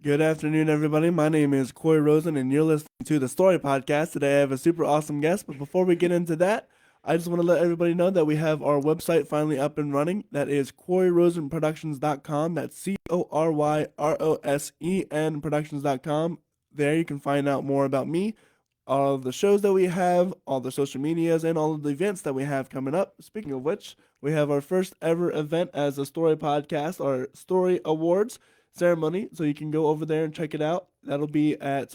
Good afternoon, everybody. My name is Corey Rosen, and you're listening to the Story Podcast. Today, I have a super awesome guest, but before we get into that, I just want to let everybody know that we have our website finally up and running. That is CoreyRosenProductions.com. That's CORYROSEN Productions.com. There you can find out more about me, all of the shows that we have, all the social medias, and all of the events that we have coming up. Speaking of which, we have our first ever event as a Story Podcast, our Story Awards ceremony, so you can go over there and check it out. That'll be at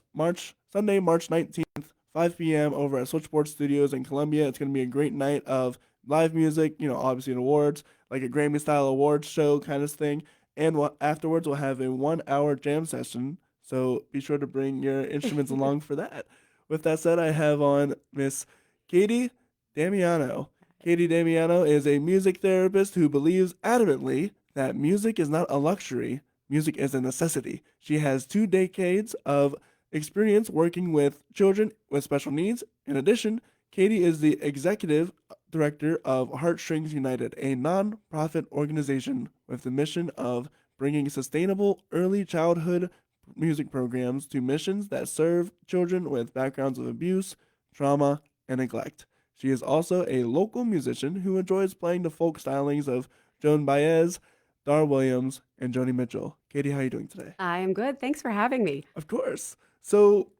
Sunday, March 19th, 5 p.m. over at Switchboard Studios in Columbia. It's going to be a great night of live music, obviously an awards, like a Grammy-style awards show kind of thing. And afterwards, we'll have a 1 hour jam session, so be sure to bring your instruments along for that. With that said, I have on Miss Katie Damiano. Katie Damiano is a music therapist who believes adamantly that music is not a luxury, music is a necessity. She has 2 decades of experience working with children with special needs. In addition, Katie is the executive director of Heartstrings United, a non-profit organization with the mission of bringing sustainable early childhood music programs to missions that serve children with backgrounds of abuse, trauma, and neglect. She is also a local musician who enjoys playing the folk stylings of Joan Baez, Dar Williams, and Joni Mitchell. Katie, how are you doing today? I am good. Thanks for having me. Of course. So,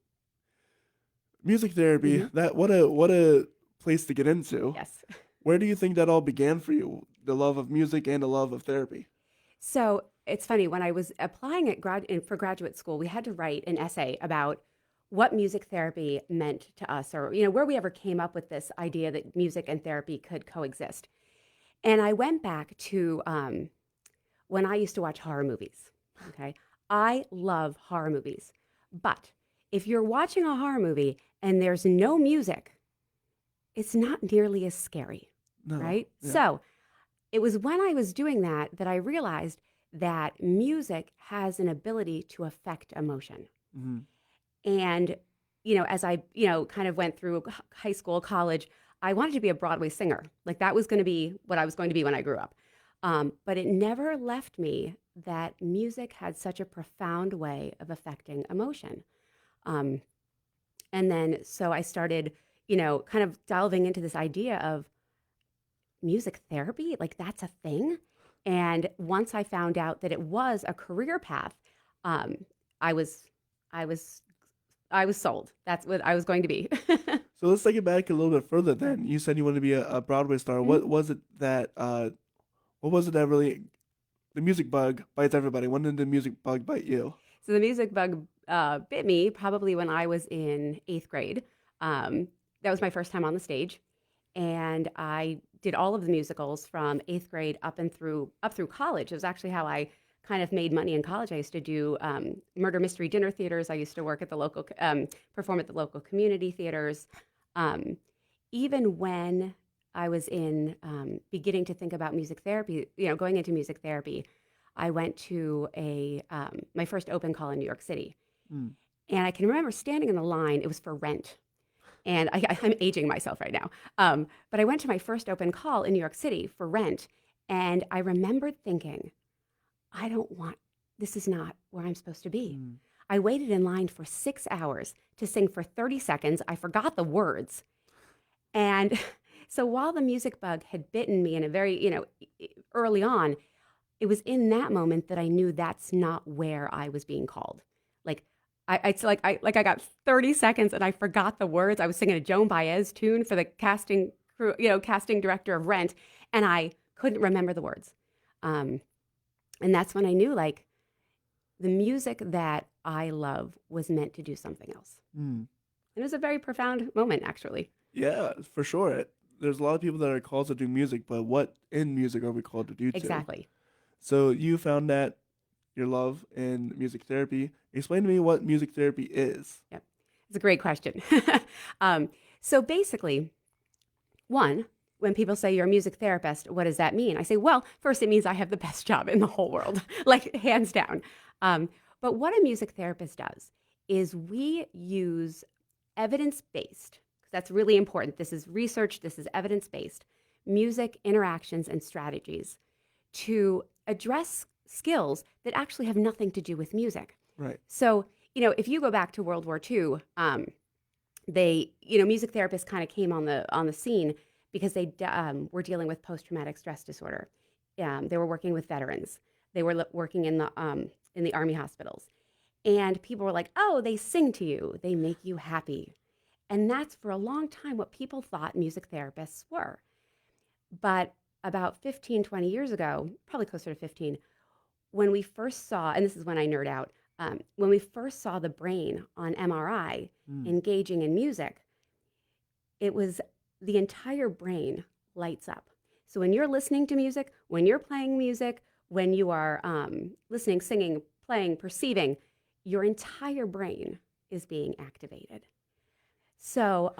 music therapy, what a place to get into. Yes. Where do you think that all began for you? The love of music and the love of therapy? So it's funny, when I was applying for graduate school, we had to write an essay about what music therapy meant to us, or where we ever came up with this idea that music and therapy could coexist. And I went back to when I used to watch horror movies. Okay, I love horror movies, but if you're watching a horror movie and there's no music, it's not nearly as scary, No. right? Yeah. So it was when I was doing that I realized that music has an ability to affect emotion. Mm-hmm. And, as I, kind of went through high school, college, I wanted to be a Broadway singer. Like that was going to be what I was going to be when I grew up. But it never left me that music had such a profound way of affecting emotion. And then so I started, kind of delving into this idea of music therapy, like that's a thing. And once I found out that it was a career path, I was, I was, I was sold. That's what I was going to be. So let's take it back a little bit further. Then you said you wanted to be a Broadway star. Mm-hmm. What was it that really the music bug bites everybody? When did the music bug bite you? So the music bug bit me probably when I was in 8th grade. That was my first time on the stage, and I did all of the musicals from 8th grade up through college. It was actually how I kind of made money in college. I used to do murder mystery dinner theaters. I used to work at the local perform at the local community theaters. Even when I was in beginning to think about music therapy, going into music therapy, I went to my first open call in New York City. Mm. And I can remember standing in the line. It was for Rent. And I'm aging myself right now. But I went to my first open call in New York City for Rent. And I remembered thinking, this is not where I'm supposed to be. Mm. I waited in line for 6 hours to sing for 30 seconds. I forgot the words. And so while the music bug had bitten me in a very, early on, it was in that moment that I knew that's not where I was being called. Like I got 30 seconds and I forgot the words. I was singing a Joan Baez tune for the casting crew, casting director of Rent, and I couldn't remember the words. And that's when I knew, like, the music that I love was meant to do something else. Mm. It was a very profound moment, actually. Yeah, for sure. There's a lot of people that are called to do music, but what in music are we called to do? Exactly. So you found that your love in music therapy. Explain to me what music therapy is. Yep. It's a great question. So basically, one, when people say you're a music therapist, what does that mean? I say, well, first it means I have the best job in the whole world, like hands down. But what a music therapist does is we use evidence-based, because that's really important. This is research, this is evidence-based, music interactions and strategies to address skills that actually have nothing to do with music. Right. So, if you go back to World War II, music therapists kind of came on the scene because were dealing with post traumatic stress disorder. They were working with veterans. They were working in the army hospitals, and people were like, "Oh, they sing to you. They make you happy." And that's for a long time what people thought music therapists were. But about 15, 20 years ago, probably closer to 15, when we first saw, and this is when I nerd out, when we first saw the brain on MRI Mm. engaging in music, it was the entire brain lights up. So when you're listening to music, when you're playing music, when you are listening, singing, playing, perceiving, your entire brain is being activated. So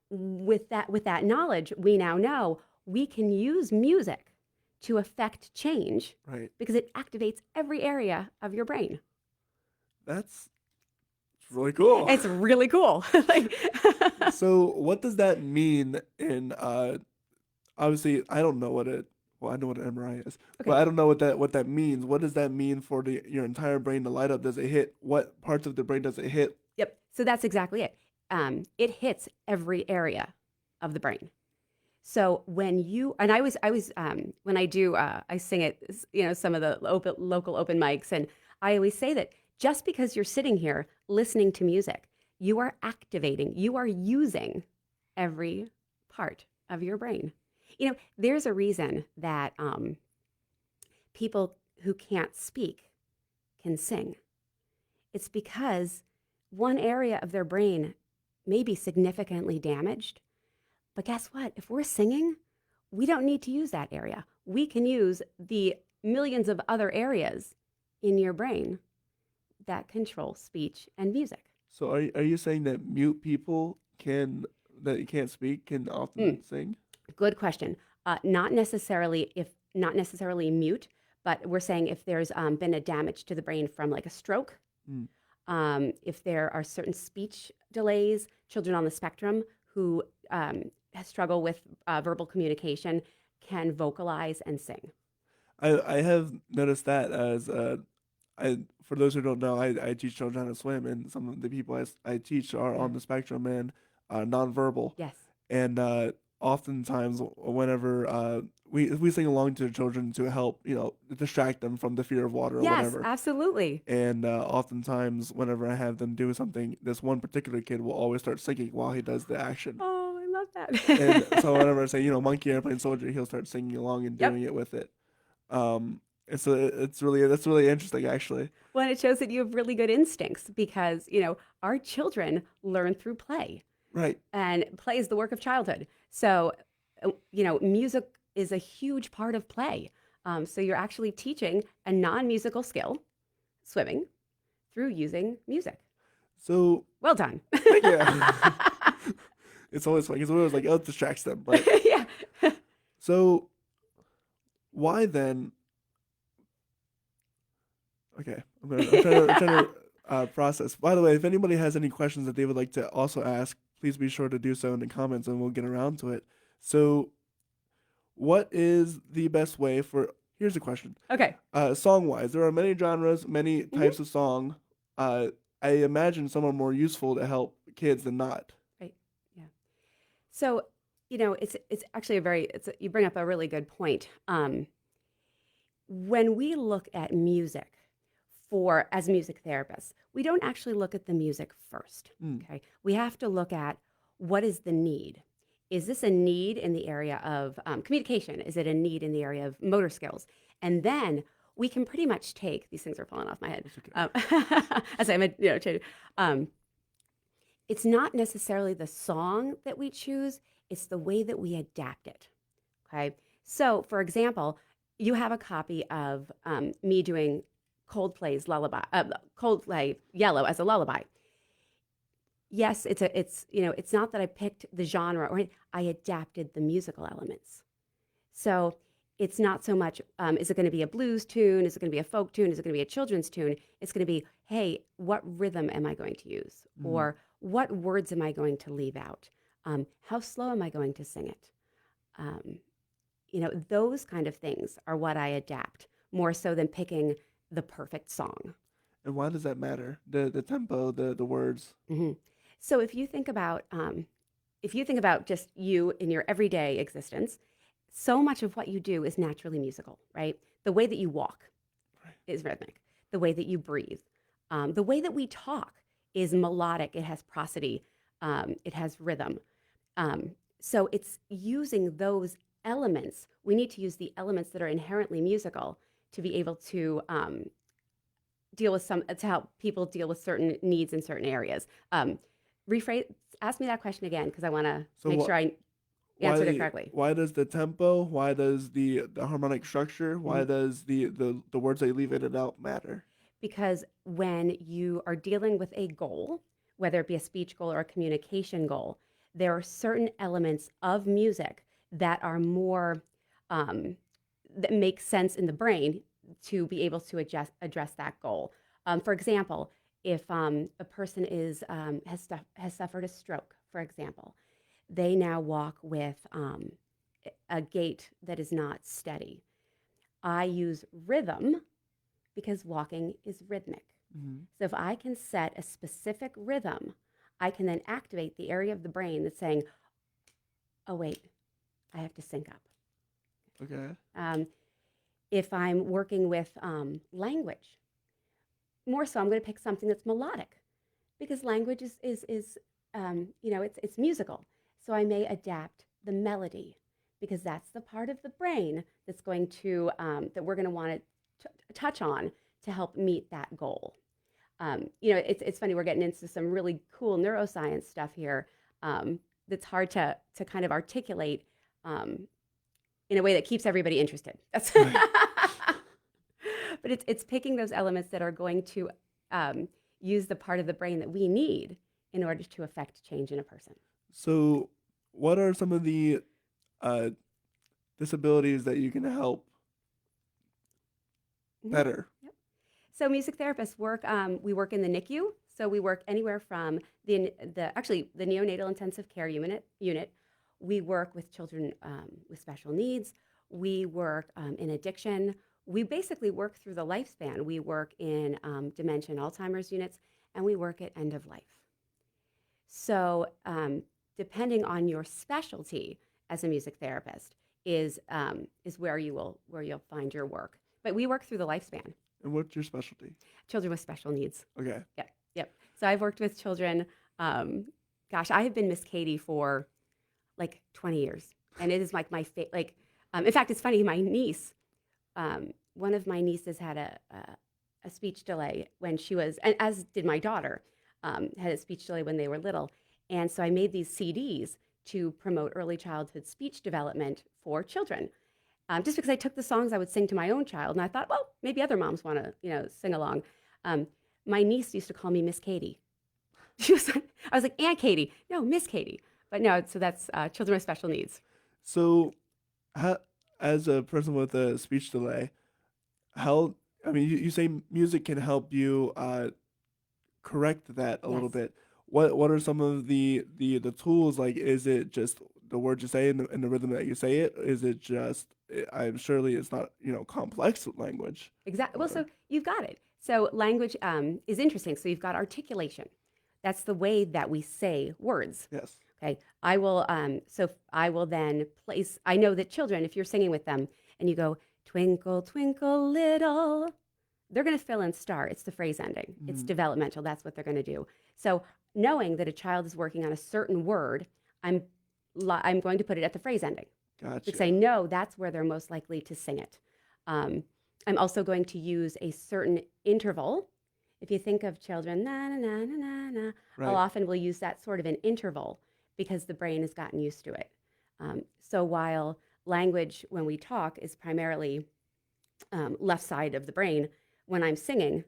with that knowledge, we now know we can use music to affect change Right. because it activates every area of your brain. That's really cool. It's really cool. Like, So what does that mean in obviously I don't know I know what an MRI is, okay. but I don't know what that means. What does that mean for your entire brain to light up? Does it hit what parts of the brain does it hit? Yep. So that's exactly it. It hits every area of the brain. So when you and I was when I do I sing at some of the local open mics, and I always say that just because you're sitting here listening to music, you are activating, you are using every part of your brain. There's a reason that people who can't speak can sing. It's because one area of their brain may be significantly damaged. But guess what? If we're singing, we don't need to use that area. We can use the millions of other areas in your brain that control speech and music. So are you saying that mute people that can't speak can often Mm, sing? good question. Not necessarily mute, but we're saying if there's been a damage to the brain from like a stroke, Mm. if there are certain speech delays, children on the spectrum who struggle with verbal communication can vocalize and sing. I have noticed that as I for those who don't know, I teach children how to swim, and some of the people I teach are Yeah. on the spectrum and nonverbal. Yes. And oftentimes, whenever we sing along to the children to help, distract them from the fear of water or Yes, whatever. absolutely. And oftentimes, whenever I have them do something, this one particular kid will always start singing while he does the action. Oh, I love And that. so whenever I say, monkey, airplane, soldier, he'll start singing along and Yep. doing it with it. And so that's really interesting, actually. Well, and it shows that you have really good instincts because, our children learn through play, Right. and play is the work of childhood. So, music is a huge part of play. So you're actually teaching a non-musical skill, swimming, through using music. So Well done. thank you. It's always fun because it always like, oh, it distracts them. But Yeah. so why then? Okay, I'm trying to process. By the way, if anybody has any questions that they would like to also ask, please be sure to do so in the comments, and we'll get around to it. So, what is the best way for? Here's a question. Okay. Song wise, there are many genres, many Mhm. types of song. I imagine some are more useful to help kids than not. Right. Yeah. So, it's actually you bring up a really good point. When we look at music as music therapists, we don't actually look at the music first. Mm. Okay. We have to look at what is the need. Is this a need in the area of communication? Is it a need in the area of motor skills? And then we can pretty much take these things are falling off my head. That's okay. As I'm, it's not necessarily the song that we choose; it's the way that we adapt it. Okay. So, for example, you have a copy of me doing Coldplay Yellow as a lullaby. Yes, it's not that I picked the genre or I adapted the musical elements. So it's not so much, is it going to be a blues tune? Is it going to be a folk tune? Is it going to be a children's tune? It's going to be, hey, what rhythm am I going to use? Mm. Or what words am I going to leave out? How slow am I going to sing it? Those kind of things are what I adapt more so than picking the perfect song. And why does that matter? The tempo, the words. Hmm. So if you think about just you in your everyday existence, so much of what you do is naturally musical, right? The way that you walk Right. is rhythmic. The way that you breathe, the way that we talk is melodic. It has prosody. It has rhythm. Um, so it's using those elements. We need to use the elements that are inherently musical to be able to deal with to help people deal with certain needs in certain areas. Rephrase, ask me that question again because I want to So make what? sure I answered it correctly. Why does the tempo? Why does the harmonic structure? Why Mhm. does the words that you leave in and out matter? Because when you are dealing with a goal, whether it be a speech goal or a communication goal, there are certain elements of music that are more um, that make sense in the brain to be able to address that goal. For example, if a person has suffered a stroke, for example, they now walk with a gait that is not steady. I use rhythm because walking is rhythmic. Hmm. So if I can set a specific rhythm, I can then activate the area of the brain that's saying, oh, wait, I have to sync up. Okay. Um, if I'm working with language, more so, I'm going to pick something that's melodic because language it's musical. So I may adapt the melody because that's the part of the brain that's going to that we're going to want to touch on to help meet that goal. It's funny, we're getting into some really cool neuroscience stuff here that's hard to kind of articulate um, in a way that keeps everybody interested. That's Right. but it's picking those elements that are going to use the part of the brain that we need in order to affect change in a person. So, what are some of the uh, disabilities that you can help Mhm. better? Yep. So music therapists work. We work in the NICU. So we work anywhere from the neonatal intensive care unit. We work with children with special needs. We work in addiction. We basically work through the lifespan. We work in dementia and Alzheimer's units, and we work at end of life. So depending on your specialty as a music therapist is where you'll find your work. But we work through the lifespan. And what's your specialty? Children with special needs. Okay. Yep, yep. So I've worked with children. Um, I have been Miss Katie for like 20 years, and it is like my like. In fact, it's funny. My niece, one of my nieces had a speech delay when she was, and as did my daughter, had a speech delay when they were little, and so I made these CDs to promote early childhood speech development for children. Just because I took the songs I would sing to my own child, and I thought, well, maybe other moms want to, sing along. Um, my niece used to call me Miss Katie. I was like, Aunt Katie. No, Miss Katie. But no, so that's children with special needs. So, how, as a person with a speech delay, how, I mean, you say music can help you correct that a little Yes. bit. What are some of the tools? Like, is it just the words you say and the rhythm that you say it? Is it just, I'm surely it's not, complex language. Exactly. Well, Or, so you've got it. So language is interesting. So you've got articulation. That's the way that we say words. yes. Okay. I will then place, I know that children, if you're singing with them and you go, twinkle, twinkle, little, they're going to fill in star. It's the phrase ending. It's Mhm. developmental. That's what they're going to do. So knowing that a child is working on a certain word, I'm, I'm going to put it at the phrase ending because I Gotcha. know that's where they're most likely to sing it. Um, I'm also going to use a certain interval. If you think of children, na na na na na na, I'll Right. often will use that sort of an interval because the brain has gotten used to it. So while language, when we talk, is primarily left side of the brain, when I'm singing,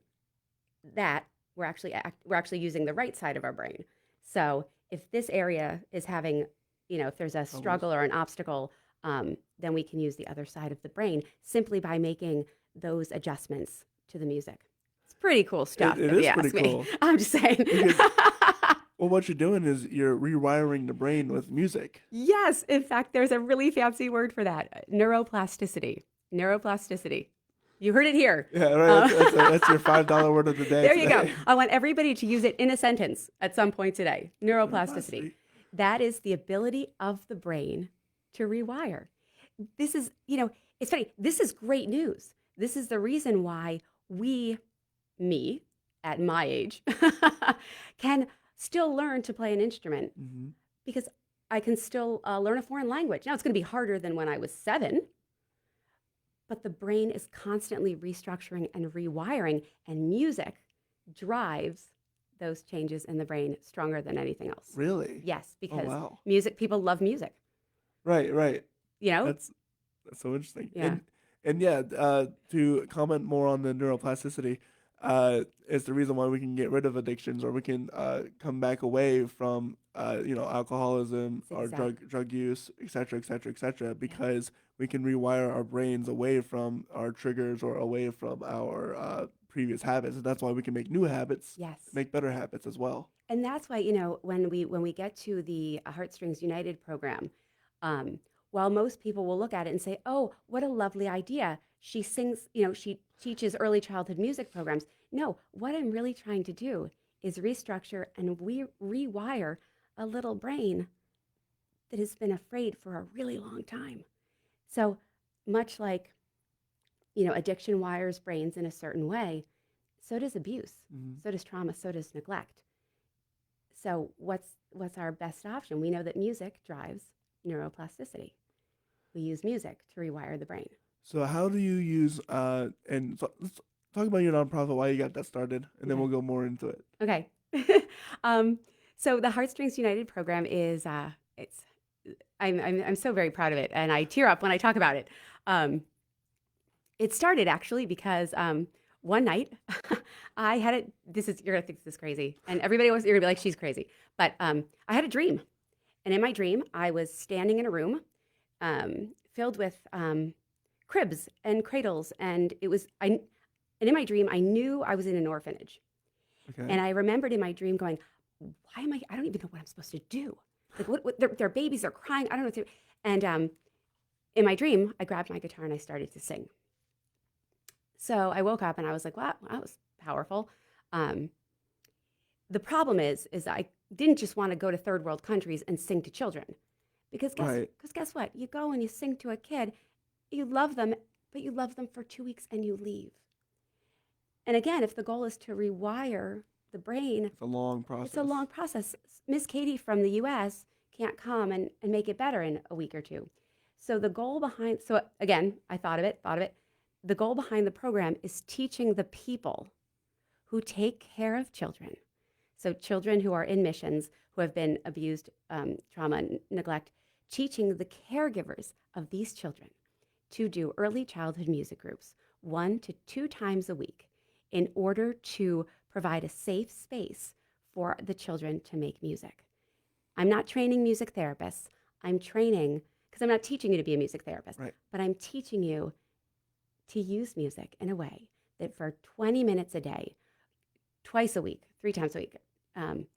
that we're actually using the right side of our brain. So if this area is having, if there's a Troubles. struggle or an obstacle, then we can use the other side of the brain simply by making those adjustments to the music. It's pretty cool stuff, It if you is pretty ask me. cool I'm just saying. because well, what you're doing is you're rewiring the brain with music. Yes, in fact, there's a really fancy word for that: neuroplasticity. Neuroplasticity. You heard it here. Yeah, right. That's your $5 word of the day There you go. today. I want everybody to use it in a sentence at some point today. Neuroplasticity. Neuroplasticity. That is the ability of the brain to rewire. This is, it's funny. This is great news. This is the reason why me, at my age, can still learn to play an instrument Hmm. because I can still learn a foreign language. Now, it's going to be harder than when I was 7, but the brain is constantly restructuring and rewiring, and music drives those changes in the brain stronger than anything else. Really? Yes, Oh because wow. people love music, Right, right. you know? That's that's so interesting. Yeah. And yeah, to comment more on the neuroplasticity, is the reason why we can get rid of addictions, or we can come back away from alcoholism or Exactly. drug use, et cetera, et cetera, et cetera, Yeah. because we can rewire our brains away from our triggers or away from our previous habits, and that's why we can make new habits, Yes. make better habits as well. And that's why, when we get to the Heartstrings United program, um, while most people will look at it and say, "Oh, what a lovely idea! She sings, she teaches early childhood music programs." No, what I'm really trying to do is restructure and we rewire a little brain that has been afraid for a really long time. So much like, addiction wires brains in a certain way, so does abuse, Hmm. so does trauma, so does neglect. So what's our best option? We know that music drives neuroplasticity. We use music to rewire the brain. So how do you use and so, let's talk about your nonprofit, why you got that started, and then Okay. we'll go more into it. Okay. um, so the Heartstrings United program is it's I'm so very proud of it, and I tear up when I talk about it. Um, it started actually because one night I had it. This is you're gonna think this is crazy, and everybody was you're gonna be like she's crazy, but I had a dream, and in my dream I was standing in a room filled with cribs and cradles, and and in my dream I knew I was in an orphanage, Okay. and I remembered in my dream going, why am I don't even know what I'm supposed to do. Like what they're babies, they're crying, I don't know what to do. And in my dream I grabbed my guitar and I started to sing. So I woke up and I was like, wow, that was powerful. um, the problem is I didn't just want to go to third world countries and sing to children, because Right. guess what, you go and you sing to a kid, you love them, but you love them for 2 weeks and you leave. And again, if the goal is to rewire the brain, It's a long it's a process. long process. Miss Katie from the US can't come and make it better in a week or two. So the goal behind, so again, I thought of it. The goal behind the program is teaching the people who take care of children. So children who are in missions, who have been abused, trauma, neglect, teaching the caregivers of these children to do early childhood music groups 1 to 2 times a week in order to provide a safe space for the children to make music. I'm not training music therapists. I'm training, because I'm not teaching you to be a music therapist, Right. but I'm teaching you to use music in a way that for 20 minutes a day, twice a week, 3 times a week, um,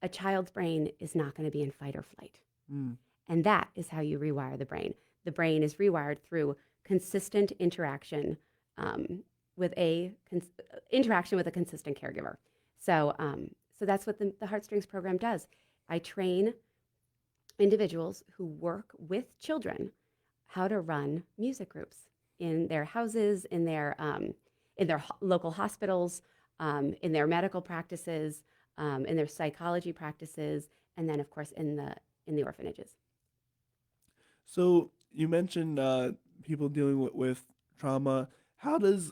a child's brain is not going to be in fight or flight. Mm. And that is how you rewire the brain. The brain is rewired through consistent interaction with interaction with a consistent caregiver. So that's what the Heartstrings program does. I train individuals who work with children how to run music groups in their houses, in their local hospitals, in their medical practices, in their psychology practices, and then of course in the orphanages. So you mentioned people dealing with trauma. How does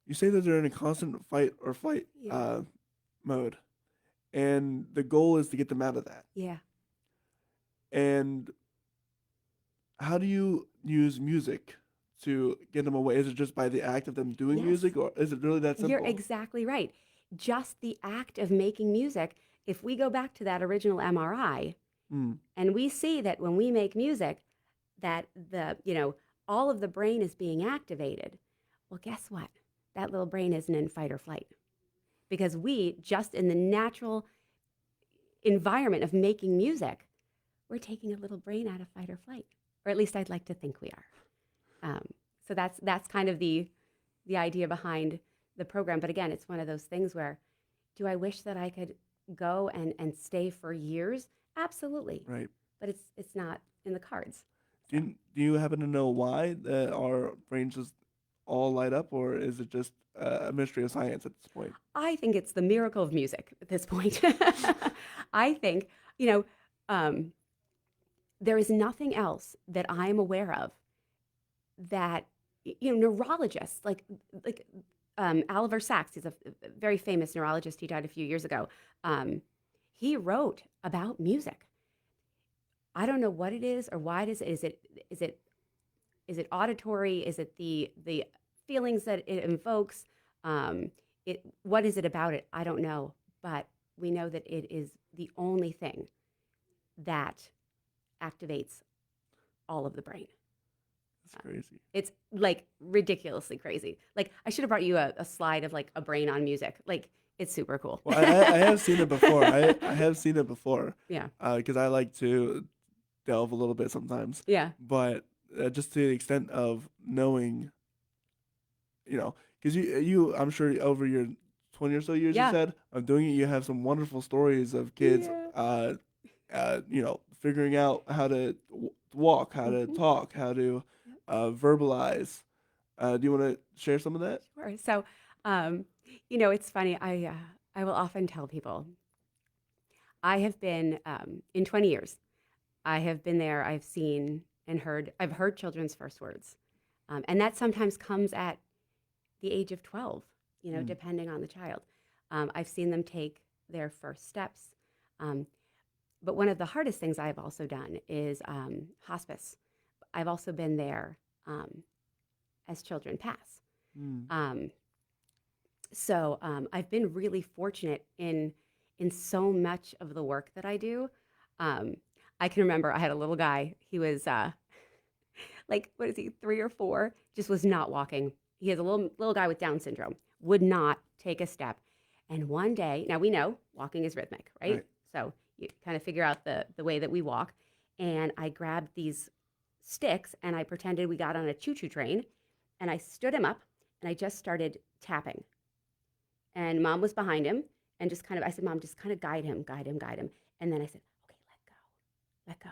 you say that they're in a constant fight or flight Yeah, mode, and the goal is to get them out of that? yeah, And how do you use music to get them away? Is it just by the act of them doing yes. music, or is it really that You're simple? exactly right. Just the act of making music, if we go back to that original MRI Mm. and we see that when we make music, that all of the brain is being activated, well, guess what? That little brain isn't in fight or flight, because we just in the natural environment of making music, we're taking a little brain out of fight or flight, or at least I'd like to think we are. Um, So that's kind of the idea behind the program. But again, it's one of those things where, do I wish that I could go and stay for years? Absolutely. Right. But it's not in the cards. Do So you happen to know why our brains just all light up, or is it just a mystery of science at this point? I think it's the miracle of music at this point. I think, you know, um, there is nothing else that I'm aware of that, neurologists like Oliver Sacks, he's a very famous neurologist. He died a few years ago. Um, he wrote about music. I don't know what it is or why it is. Is it auditory? Is it the feelings that it invokes? What is it about it? I don't know, but we know that it is the only thing that activates all of the brain. That's crazy. It's like ridiculously crazy. Like I should have brought you a slide of like a brain on music. Like it's super cool. Well, I have seen it before. I have seen it before. Yeah. Because I like to delve a little bit sometimes. Yeah. But just to the extent of knowing, because I'm sure over your 20 or so years, you Yeah. said, of doing it, you have some wonderful stories of kids, Yeah. figuring out how to walk, how to Mhm. talk, how to verbalize. Do you want to share some of that? Sure. So, it's funny. I will often tell people I have been in 20 years. I have been there. I've seen and heard. I've heard children's first words, and that sometimes comes at the age of 12. Mm. Depending on the child. I've seen them take their first steps. But one of the hardest things I've also done is hospice. I've also been there as children pass. Mm. So I've been really fortunate in so much of the work that I do. I can remember I had a little guy. He was like, what is he, 3 or 4? Just was not walking. He is a little guy with Down syndrome. Would not take a step. And one day, now we know walking is rhythmic, right? Right. So you kind of figure out the way that we walk. And I grabbed these sticks and I pretended we got on a choo-choo train. And I stood him up and I just started tapping. And Mom was behind him and I said, Mom, just kind of guide him. And then I said, okay, let go.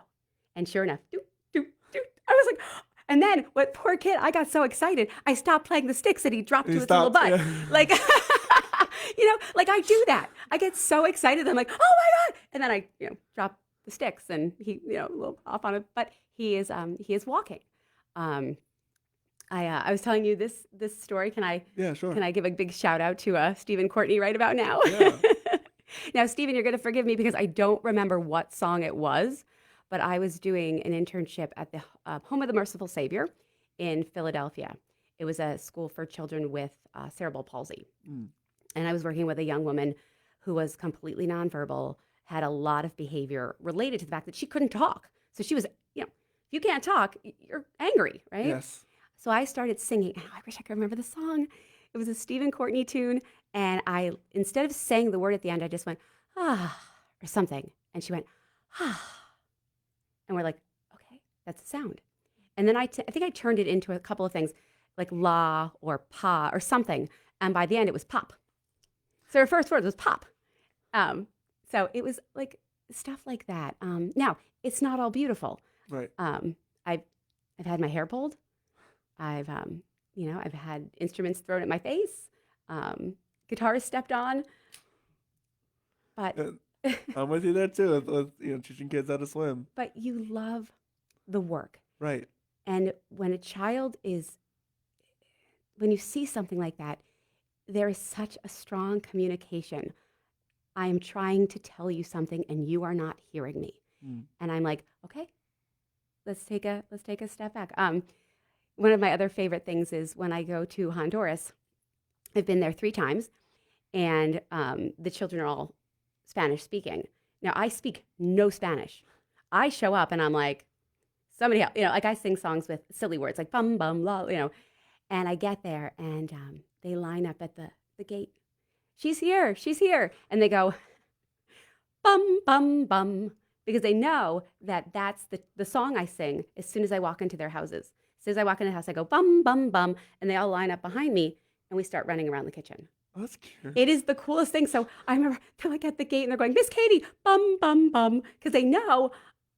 And sure enough, doop, doop, doop. I was like, and then what poor kid, I got so excited. I stopped playing the sticks and he dropped to his little butt. Yeah. Like, like I do that. I get so excited. I'm like, oh my God. And then I, drop the sticks and he, a little off on it, but he is walking. I was telling you this story. Yeah, sure. Can I give a big shout out to Stephen Courtney right about now? Yeah. Now, Stephen, you're going to forgive me because I don't remember what song it was, but I was doing an internship at the Home of the Merciful Savior in Philadelphia. It was a school for children with cerebral palsy. Mm. And I was working with a young woman who was completely nonverbal, had a lot of behavior related to the fact that she couldn't talk. So she was, if you can't talk, you're angry, right? Yes. So I started singing, and I wish I could remember the song. It was a Stephen Courtney tune, and instead of saying the word at the end, I just went, ah, or something. And she went, ah. And we're like, okay, that's the sound. And then I think I turned it into a couple of things, like la or pa or something. And by the end, it was pop. So her first word was pop. So it was like stuff like that. Now, it's not all beautiful. Right. I've had my hair pulled. I've had instruments thrown at my face, guitars stepped on, but I'm with you there too. With teaching kids how to swim. but you love the work, Right. and when you see something like that, there is such a strong communication. I am trying to tell you something, and you are not hearing me, and I'm like, okay, let's take a step back. One of my other favorite things is when I go to Honduras. I've been there 3 times, and the children are all Spanish speaking. Now, I speak no Spanish. I show up, and I'm like, somebody help. Like I sing songs with silly words like bum, bum, la, and I get there, and they line up at the gate. She's here. And they go, bum, bum, bum, because they know that that's the song I sing as soon as I walk into their houses. soon as I walk in the house, I go bum, bum, bum, and they all line up behind me, and we start running around the kitchen. Oh, that's cute. It is the coolest thing. So I remember they're like at the gate and they're going, Miss Katie, bum, bum, bum, because they know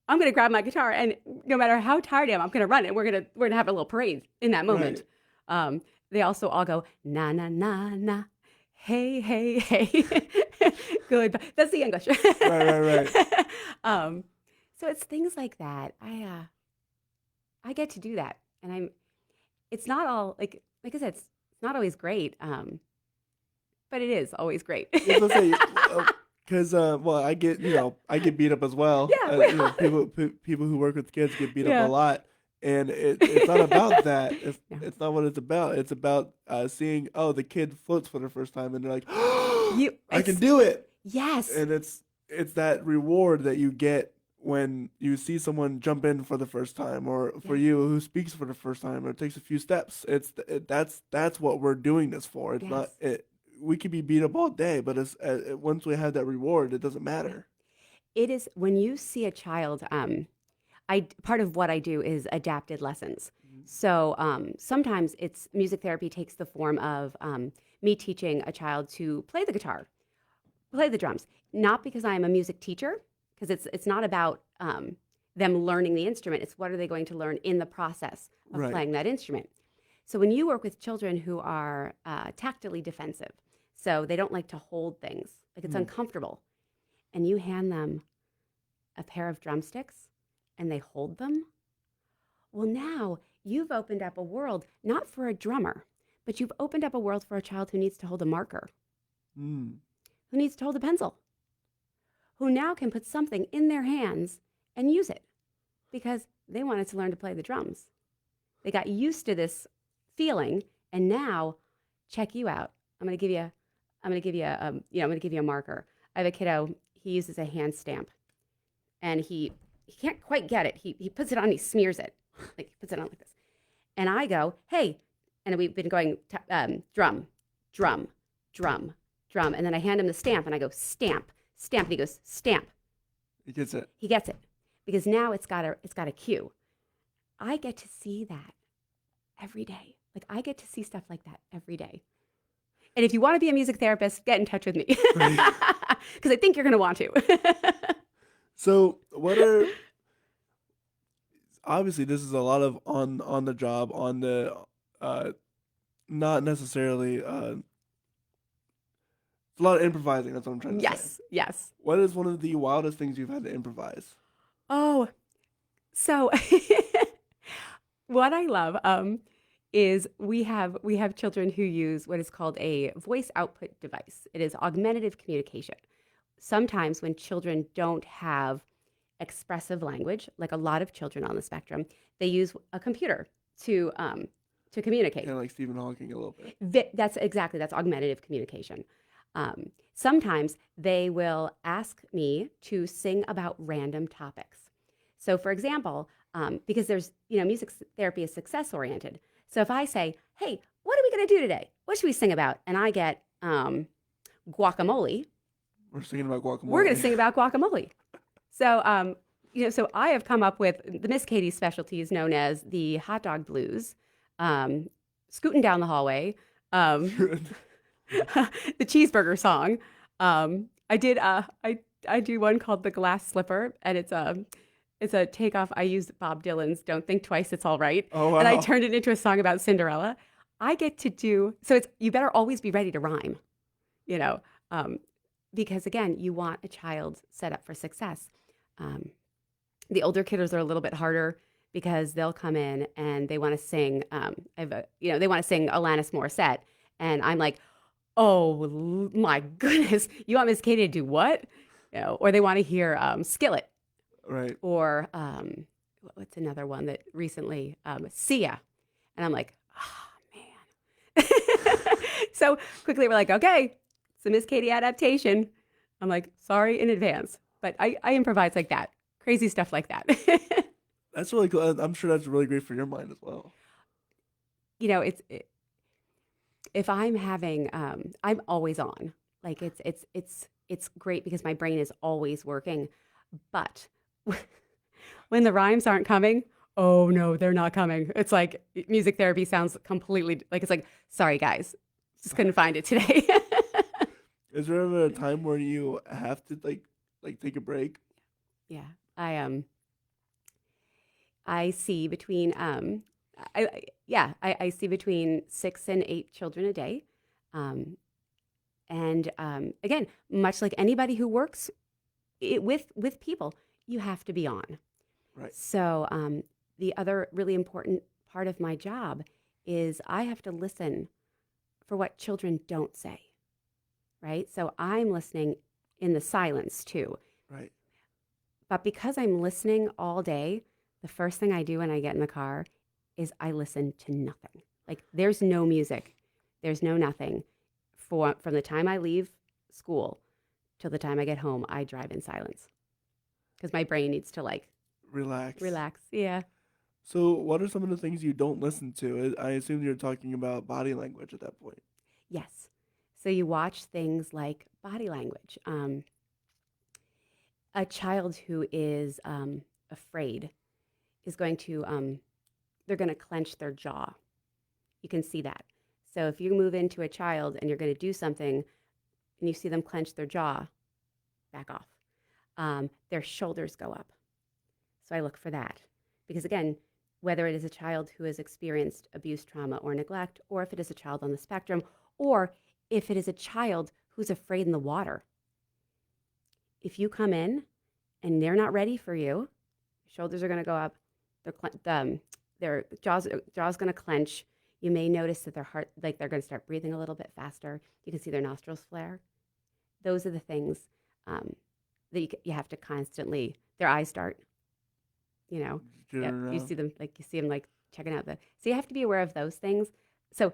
I'm going to grab my guitar and no matter how tired I am, I'm going to run it. We're gonna have a little parade in that moment. Right. They also all go na na na na, hey hey hey, good. That's the English. Right. So it's things like that. I get to do that, and It's not all like I said, it's not always great. But it is always great. I was gonna say, because well, I get beat up as well. Yeah, we People who work with kids get beat up a yeah. lot, and it's not about that. No. It's not what it's about. It's about seeing, oh, the kid floats for the first time, and they're like, I can It's do it, yes, and it's that reward that you get when you see someone jump in for the first time, or for yeah, you who speaks for the first time, or takes a few steps. That's what we're doing this for. It's not yes. it. We could be beat up all day, but once we have that reward, it doesn't Yeah. matter. It is when you see a child. I part of what I do is adapted lessons. Mhm. So sometimes it's music therapy takes the form of me teaching a child to play the guitar, play the drums. Not because I am a music teacher, because it's not about them learning the instrument. It's what are they going to learn in the process of Right. playing that instrument. So when you work with children who are tactily defensive, so they don't like to hold things, like it's Mm. uncomfortable, and you hand them a pair of drumsticks and they hold them, well, now you've opened up a world, not for a drummer, but you've opened up a world for a child who needs to hold a marker, Mm. who needs to hold a pencil, who now can put something in their hands and use it because they wanted to learn to play the drums. They got used to this feeling, and now check you out. I'm going to give you I'm going to give you a marker. I have a kiddo. He uses a hand stamp, and he can't quite get it. He puts it on. He smears it, like he puts it on like this. And I go, hey, and we've been going drum, drum, drum, drum, and then I hand him the stamp, and I go stamp, stamp, and he goes stamp. He gets it. He gets it because now it's got a cue. I get to see that every day. Like I get to see stuff like that every day. And if you want to be a music therapist, get in touch with me Right. because I think you're going to want to. So, what are obviously this is a lot of on the job, on the uh not necessarily it's a lot of improvising. That's what I'm trying to say. Yes, yes. What is one of the wildest things you've had to improvise? Oh, so what I love is we have children who use what is called a voice output device. It is augmentative communication. Sometimes when children don't have expressive language, like a lot of children on the spectrum, they use a computer to communicate. Kind of like Stephen Hawking a little bit. That's augmentative communication. Sometimes they will ask me to sing about random topics. So, for example, because there's music therapy is success oriented. So if I say, "Hey, what are we going to do today? What should we sing about?" and I get guacamole, We're singing about we're going to guacamole. sing about guacamole. So, so I have come up with the Miss Katie specialties known as the hot dog blues, scooting down the hallway, the cheeseburger song. I do one called the glass slipper, and it's a takeoff. I used Bob Dylan's "Don't Think Twice, It's All Right," Oh and I wow. turned it into a song about Cinderella. I get to do so. It's you better always be ready to rhyme, you know, um, because again, you want a child set up for success. Um, the older kiddos are a little bit harder because they'll come in and they want to sing. They want to sing Alanis Morissette, and I'm like, oh my goodness, you want Miss Katie to do what? Or they want to hear Skillet, Right. or what's another one that recently Sia, and I'm like, oh man. So quickly we're like, okay, it's a Miss Katie adaptation. I'm like, sorry in advance, but I improvise like that, crazy stuff like that. That's really cool. I'm sure that's really great for your mind as well. If I'm having, I'm always on. Like it's great because my brain is always working. But when the rhymes aren't coming, oh no, they're not coming. It's like music therapy sounds completely like it's like, sorry guys, just couldn't find it today. Is there ever a time where you have to take a break? Yeah. I see between I see between 6 and 8 children a day. Um, and again, much like anybody who works with people, you have to be on. Right. So the other really important part of my job is I have to listen for what children don't say, right? So I'm listening in the silence too. Right. But because I'm listening all day, the first thing I do when I get in the car is I listen to nothing. Like there's no music, there's no nothing. From the time I leave school till the time I get home, I drive in silence because my brain needs to like Relax. relax. Yeah. So, what are some of the things you don't listen to? I assume you're talking about body language at that point. Yes. So you watch things like body language. A child who is afraid is going to, they're going to clench their jaw. You can see that. So if you move into a child and you're going to do something and you see them clench their jaw, back off. Their shoulders go up. So I look for that. Because again, whether it is a child who has experienced abuse, trauma, or neglect, or if it is a child on the spectrum, or if it is a child who's afraid in the water, if you come in and they're not ready for you, shoulders are going to go up, their jaws going to clench. You may notice that their heart, like they're going to start breathing a little bit faster. You can see their nostrils flare. Those are the things that you have to constantly, their eyes start, you see them like checking out so you have to be aware of those things. So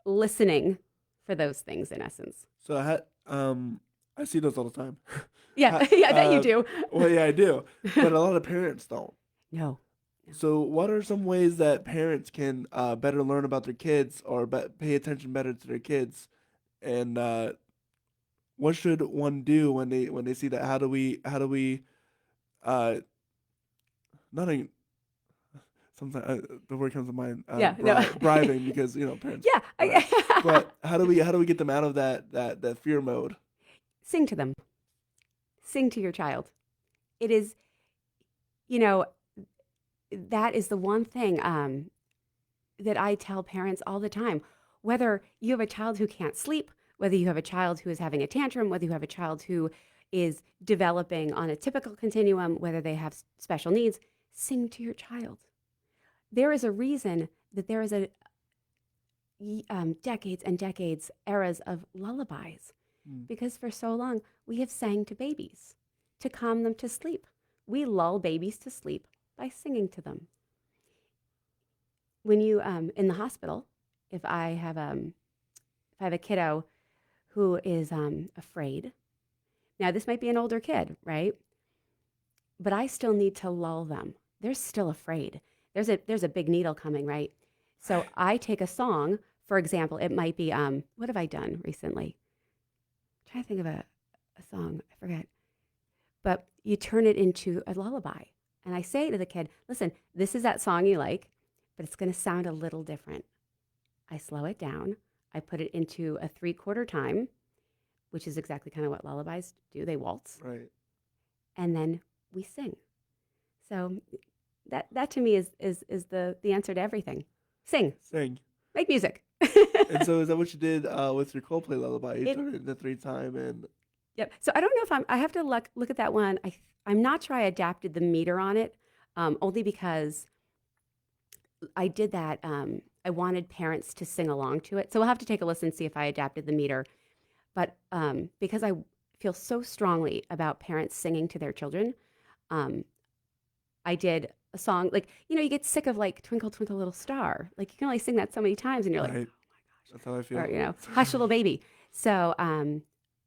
listening for those things in essence. So I see those all the time. Yeah, yeah, that you do. Well, yeah, I do, but a lot of parents don't. No. So, what are some ways that parents can better learn about their kids or pay attention better to their kids? And what should one do when they see that? How do we not even sometimes the word comes to mind. Bribing because parents. Yeah. But how do we get them out of that fear mode? Sing to them. Sing to your child. It is, that is the one thing that I tell parents all the time. Whether you have a child who can't sleep, whether you have a child who is having a tantrum, whether you have a child who is developing on a typical continuum, whether they have special needs, sing to your child. There is a reason that there is a decades and decades eras of lullabies, because for so long we have sang to babies to calm them to sleep. We lull babies to sleep by singing to them. When you in the hospital, if I have a kiddo who is afraid, now this might be an older kid, right? But I still need to lull them. They're still afraid. There's a big needle coming, right? So I take a song, for example, it might be what have I done recently? I'm trying to think of a song, I forget. But you turn it into a lullaby. And I say to the kid, listen, this is that song you like, but it's going to sound a little different. I slow it down. I put it into a 3/4 time, which is exactly kind of what lullabies do. They waltz. Right. And then we sing. So that to me is the answer to everything. Sing. Make music. And so is that what you did with your Coldplay lullaby? You turned it into 3-time and... Yep. So I don't know if I have to look at that one. I'm not sure I adapted the meter on it, only because I did that. I wanted parents to sing along to it. So we'll have to take a listen and see if I adapted the meter. But because I feel so strongly about parents singing to their children, I did a song, like, you get sick of like Twinkle, Twinkle, Little Star. Like you can only sing that so many times and you're like, oh my gosh. That's how I feel. Or, Hush Little Baby. So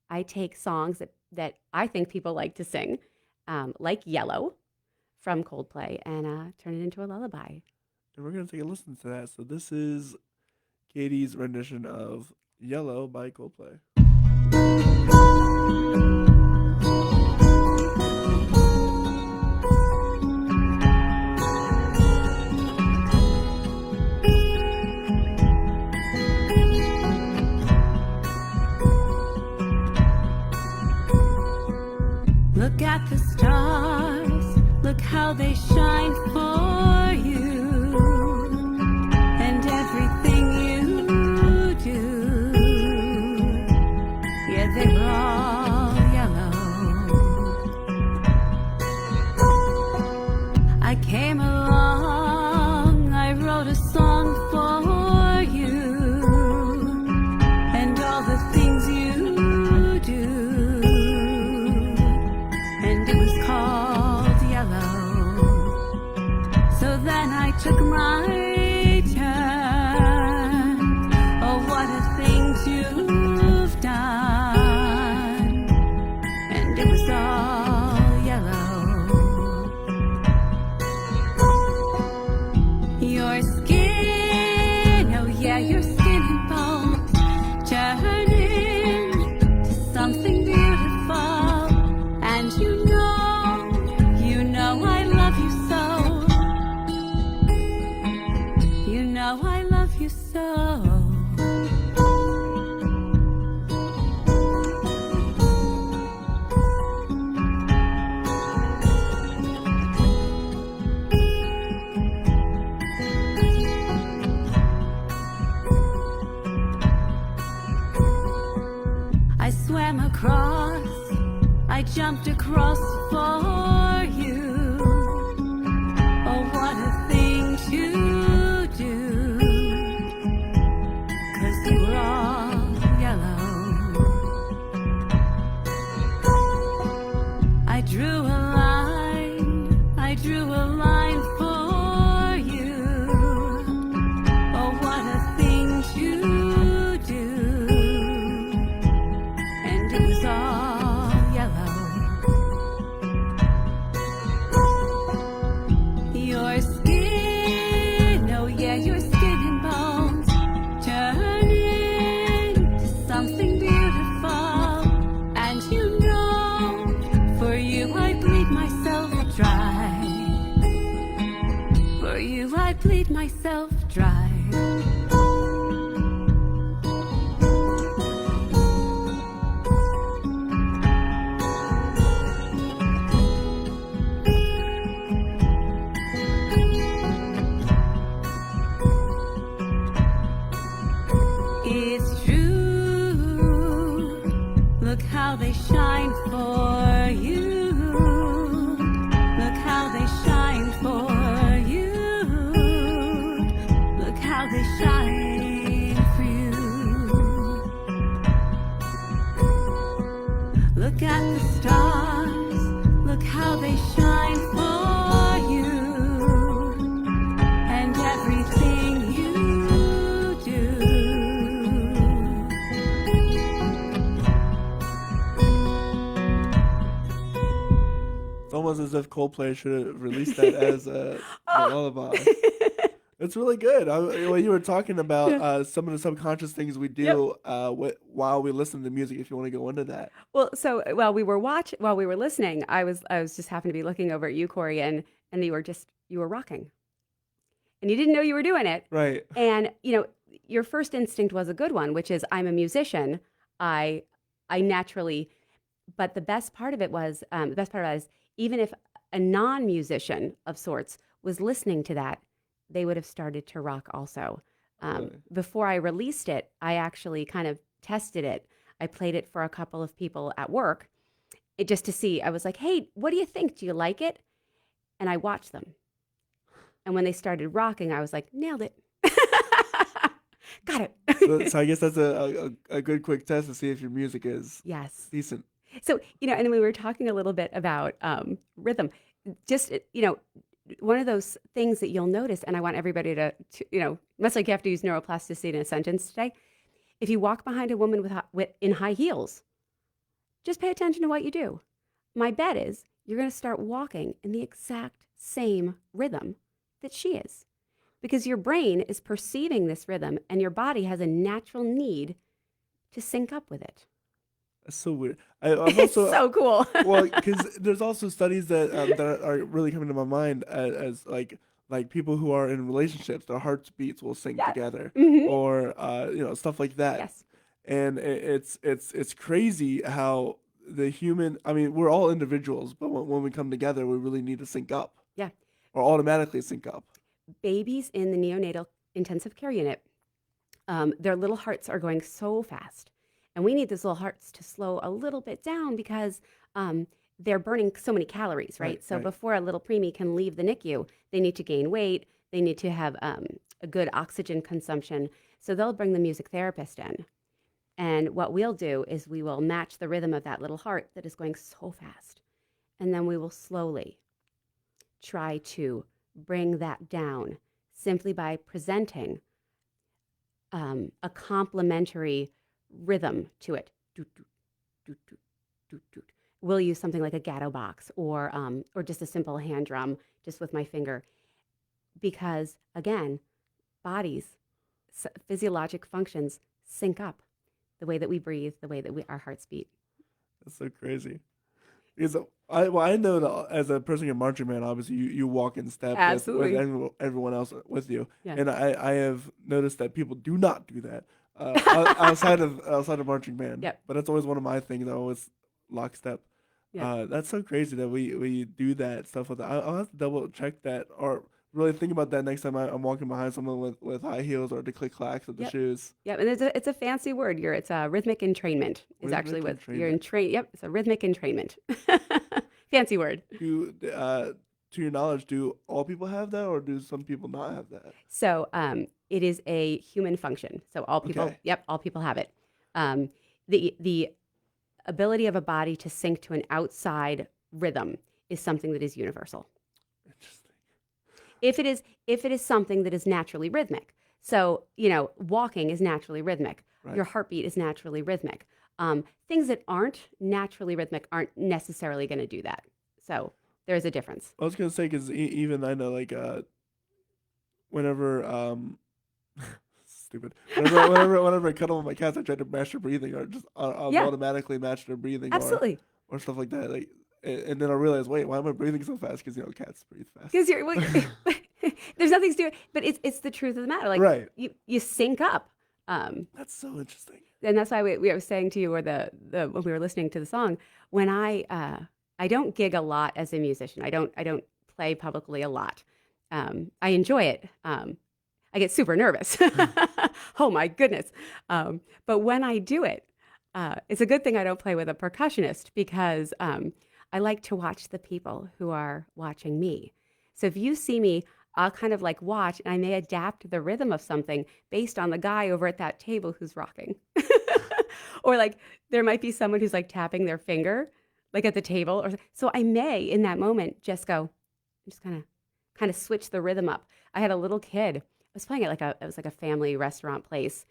I take songs that I think people like to sing, like Yellow from Coldplay, and turn it into a lullaby. And we're going to take a listen to that. So this is Katie's rendition of Yellow by Coldplay. Look at the stars, look how they shine for you, and everything you do, yeah, they were all yellow. I came along, I wrote a song for you, and all the things you do, and it was called yellow. So then I took my turn. Oh, what a things you've done, and it was all yellow. Your skin, oh yeah, your skin and bones turning to something beautiful, and you know I love you so. You know I love you so. I swam across, I jumped across for you. Oh, what a thing to do, 'cause you were all yellow. I drew a line for you. Oh, what a thing to do, and it was all yellow. Your skin, oh yeah, your skin and bones turning to something beautiful, and you know, for you I'd bleed myself dry. For you I'd bleed myself dry. It's true. Look how they shine for you. Look how they shine for you. Look how they shine for you. Look at the stars. Look how they shine for you, and everything you do. It's almost as if Coldplay should have released that as a lullaby. It's really good. When you were talking about Yeah. some of the subconscious things we Yep. do while we listen to music, if you want to go into that. Well, so while we were listening, I was just happened to be looking over at you, Corey, and you were rocking, and you didn't know you were doing it. Right. And your first instinct was a good one, which is I'm a musician. I naturally, but the best part of it was even if a non-musician of sorts was listening to that, they would have started to rock also. Really? Before I released it, I actually kind of tested it. I played it for a couple of people at work, just to see. I was like, "Hey, what do you think? Do you like it?" And I watched them. And when they started rocking, I was like, "Nailed it." Got it. So I guess that's a good quick test to see if your music is Yes. decent. So, and then we were talking a little bit about rhythm. Just, one of those things that you'll notice, and I want everybody to much like you have to use neuroplasticity in a sentence today. If you walk behind a woman in high heels, just pay attention to what you do. My bet is you're going to start walking in the exact same rhythm that she is, because your brain is perceiving this rhythm and your body has a natural need to sync up with it. That's so weird. I'm also It's so cool. well, because there's also studies that are really coming to my mind as like people who are in relationships, their heartbeats will sync Yes. together, Mhm. or stuff like that. Yes. And it's crazy how the human. I mean, we're all individuals, but when we come together, we really need to sync up, Yeah. or automatically sync up. Babies in the neonatal intensive care unit, their little hearts are going so fast. And we need those little hearts to slow a little bit down because they're burning so many calories, right? Right, So right. before a little preemie can leave the NICU, they need to gain weight. They need to have a good oxygen consumption. So they'll bring the music therapist in. And what we'll do is we will match the rhythm of that little heart that is going so fast. And then we will slowly try to bring that down simply by presenting a complementary rhythm to it. Doot, doot, doot, doot, doot, doot. We'll use something like a gatto box or just a simple hand drum just with my finger. Because again, bodies, physiologic functions sync up. The way that we breathe, the way that our hearts beat. That's so crazy. Because I know that as a person in marching band, obviously you walk in step Absolutely. with everyone else with you, Yeah. and I have noticed that people do not do that outside of marching band. Yep. But that's always one of my things. I always lockstep. Yeah. That's so crazy that we do that stuff with that. I'll have to double check that or really think about that next time I'm walking behind someone with high heels or the click clacks of the Yep. shoes. Yeah, and it's a fancy word. It's a rhythmic entrainment. Is actually Rhythmic what you're entrainment. Yep, it's a rhythmic entrainment. Fancy word. To your knowledge, do all people have that, or do some people not have that? So it is a human function. So all people, Okay. yep, all people have it. The ability of a body to sync to an outside rhythm is something that is universal. Interesting. If it is something that is naturally rhythmic. So, walking is naturally rhythmic. Right. Your heartbeat is naturally rhythmic. Things that aren't naturally rhythmic aren't necessarily going to do that. So there's a difference. I was gonna say because even I know like whenever stupid whenever I cuddle with my cats, I try to match their breathing or just I'll Yeah. automatically match their breathing Absolutely. or stuff like that. Like and then I realize, wait, why am I breathing so fast? Because cats breathe fast. Because there's nothing to do, but it's the truth of the matter. Like Right. you sync up. That's so interesting. And that's why we were saying to you, or the when we were listening to the song, when I don't gig a lot as a musician. I don't play publicly a lot. I enjoy it. I get super nervous. Oh my goodness! But when I do it, it's a good thing I don't play with a percussionist because I like to watch the people who are watching me. So if you see me, I'll kind of like watch, and I may adapt the rhythm of something based on the guy over at that table who's rocking. Or like there might be someone who's like tapping their finger like at the table, or so I may in that moment just go, just kind of switch the rhythm up. I had a little kid. I was playing at it was like a family restaurant place,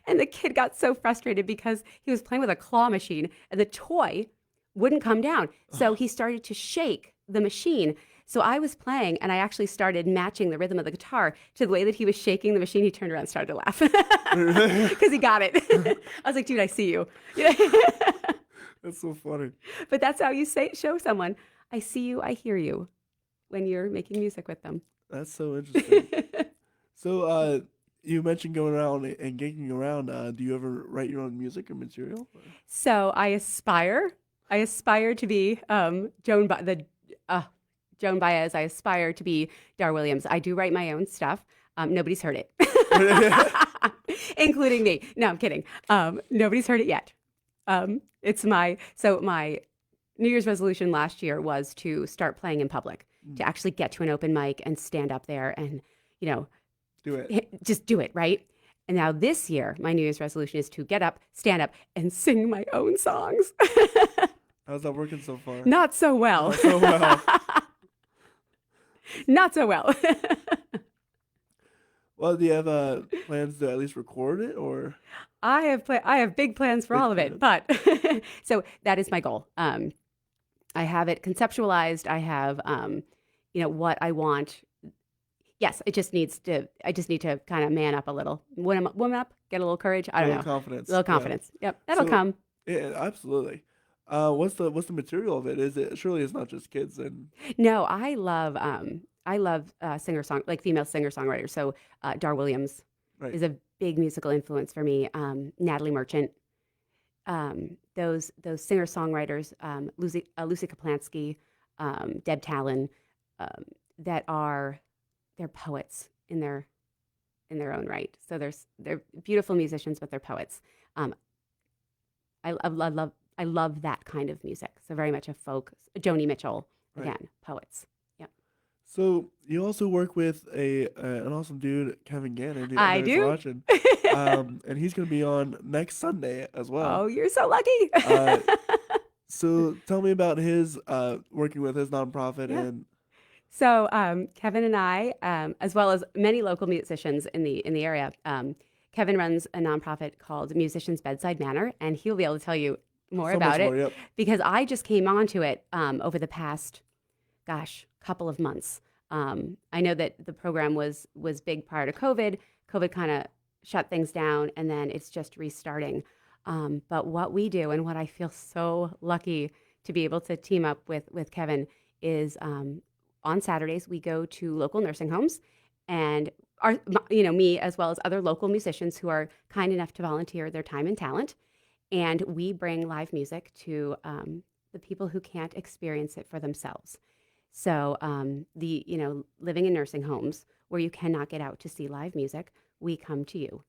and the kid got so frustrated because he was playing with a claw machine and the toy wouldn't come down. So he started to shake the machine. So I was playing, and I actually started matching the rhythm of the guitar to the way that he was shaking the machine. He turned around and started to laugh because he got it. I was like, dude, I see you. That's so funny. But that's how you show someone, I see you, I hear you, when you're making music with them. That's so interesting. So you mentioned going around and gigging around. Do you ever write your own music or material? So I aspire to be Joan Baez. I aspire to be Dar Williams. I do write my own stuff. Nobody's heard it, including me. No, I'm kidding. Nobody's heard it yet. My New Year's resolution last year was to start playing in public, to actually get to an open mic and stand up there and, Do it. just do it, right? And now this year, my New Year's resolution is to get up, stand up, and sing my own songs. How's that working so far? Not so well. Not so well. Not so well. Well, do you have plans to at least record it, or? I have big plans for Big all of it, but so that is my goal. I have it conceptualized. I have, what I want. Yes, I just need to kind of man up a little, woman up, get a little courage. I don't know, Confidence. a little confidence. Yep, that'll come. Yeah, absolutely. What's the material of it? Surely it's not just kids and. No, I love female singer songwriters. So Dar Williams Right. is a big musical influence for me. Natalie Merchant, those singer songwriters, Lucy Kaplansky, Deb Talon, that are they're poets in their own right. So they're beautiful musicians, but they're poets. Um, I love that kind of music. So very much a folk. Joni Mitchell, Right. again, poets. Yep. So you also work with an awesome dude, Kevin Gannon. I I know he's do. watching, and he's gonna be on next Sunday as well. Oh, you're so lucky. Uh, So tell me about his working with his nonprofit Yeah. and So Kevin and I, as well as many local musicians in the area, Kevin runs a nonprofit called Musicians Bedside Manor, and he'll be able to tell you more so much about it more. Yep. because I just came onto it over the past, couple of months. I know that the program was big prior to COVID. COVID kind of shut things down, and then it's just restarting. But what we do, and what I feel so lucky to be able to team up with Kevin, is on Saturdays we go to local nursing homes, and me as well as other local musicians who are kind enough to volunteer their time and talent, and we bring live music to the people who can't experience it for themselves. So living in nursing homes where you cannot get out to see live music, we come to you.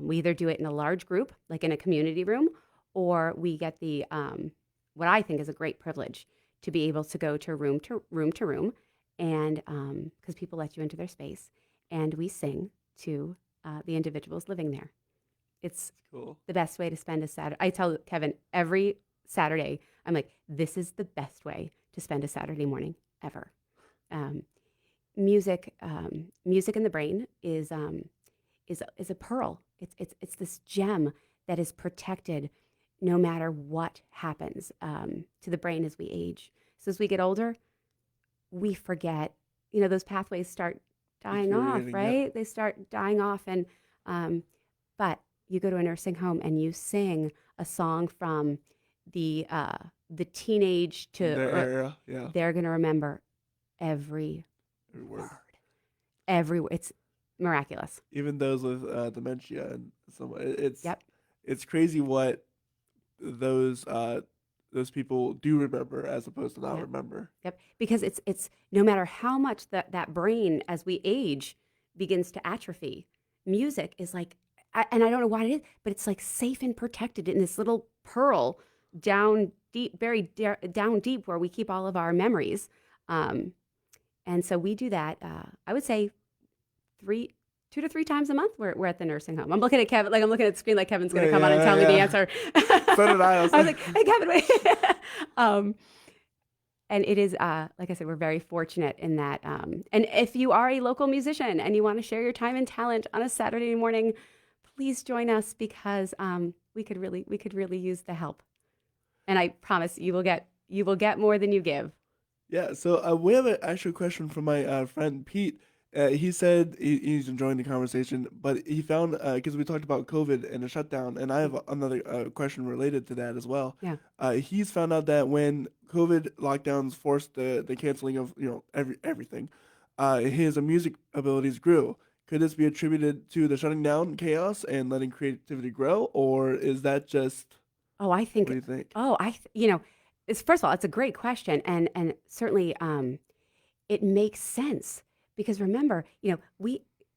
We either do it in a large group, like in a community room, or we get the what I think is a great privilege to be able to go to room to room, and because people let you into their space, and we sing to the individuals living there. It's Cool. the best way to spend a Saturday. I tell Kevin every Saturday, I'm like, this is the best way to spend a Saturday morning ever. Music in the brain is a pearl. It's this gem that is protected no matter what happens to the brain as we age. So as we get older, we forget. Those pathways start dying off, Deteriorating, right? yep. They start dying off, and but you go to a nursing home and you sing a song from the teenage to Their era. Yeah. they're gonna remember every Every word. word, every word. It's miraculous. Even those with dementia and it's Yep. it's crazy what those people do remember as opposed to not Yep. remember. Yep. Because it's no matter how much that brain as we age begins to atrophy, music is like, and I don't know what it is, but it's like safe and protected in this little pearl down deep, buried down deep where we keep all of our memories. And so we do that. I would say 2 to 3 times a month. We're at the nursing home. I'm looking at Kevin, like I'm looking at the screen, like Kevin's going to come on and tell me the answer. So did I. I was like, hey, Kevin, wait. And it is, like I said, we're very fortunate in that. And if you are a local musician and you want to share your time and talent on a Saturday morning, please join us because we could really use the help. And I promise you will get more than you give. Yeah, so we have an actual question from my friend Pete. He said he's enjoying the conversation, but he found because we talked about COVID and the shutdown, and I have another question related to that as well. Yeah. He's found out that when COVID lockdowns forced the canceling of everything, his music abilities grew. Could this be attributed to the shutting down chaos and letting creativity grow, or is that just Oh, I think. what do you think? Oh, it's first of all, it's a great question, and certainly it makes sense because remember,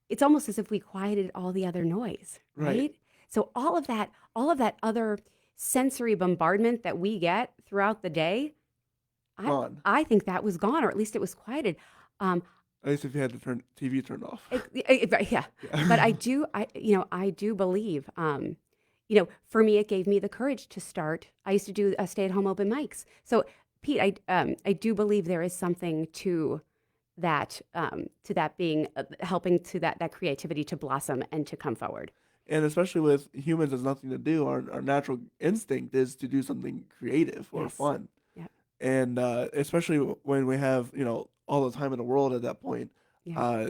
it's almost as if we quieted all the other noise, right? Right. So all of that other sensory bombardment that we get throughout the day, Gone. I think that was gone, or at least it was quieted. At least if you had to turn TV turned off. Yeah. But I do believe, for me, it gave me the courage to start. I used to do stay-at-home open mics. So, Pete, I do believe there is something to that being helping to that creativity to blossom and to come forward. And especially with humans, there's nothing to do. Our natural instinct is to do something creative or Yes. fun. Yeah. And especially when we have, all the time in the world at that point. Yeah.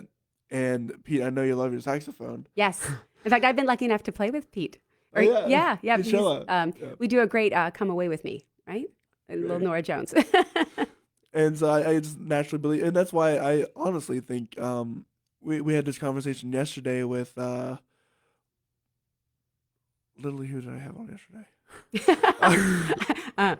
And Pete, I know you love your saxophone. Yes. In fact, I've been lucky enough to play with Pete. Oh, yeah. Yeah. You show up. Yeah. We do a great "Come Away with Me," right? A little Great. Nora Jones. And so I just naturally believe, and that's why I honestly think we had this conversation yesterday with literally who did I have on yesterday? Uh,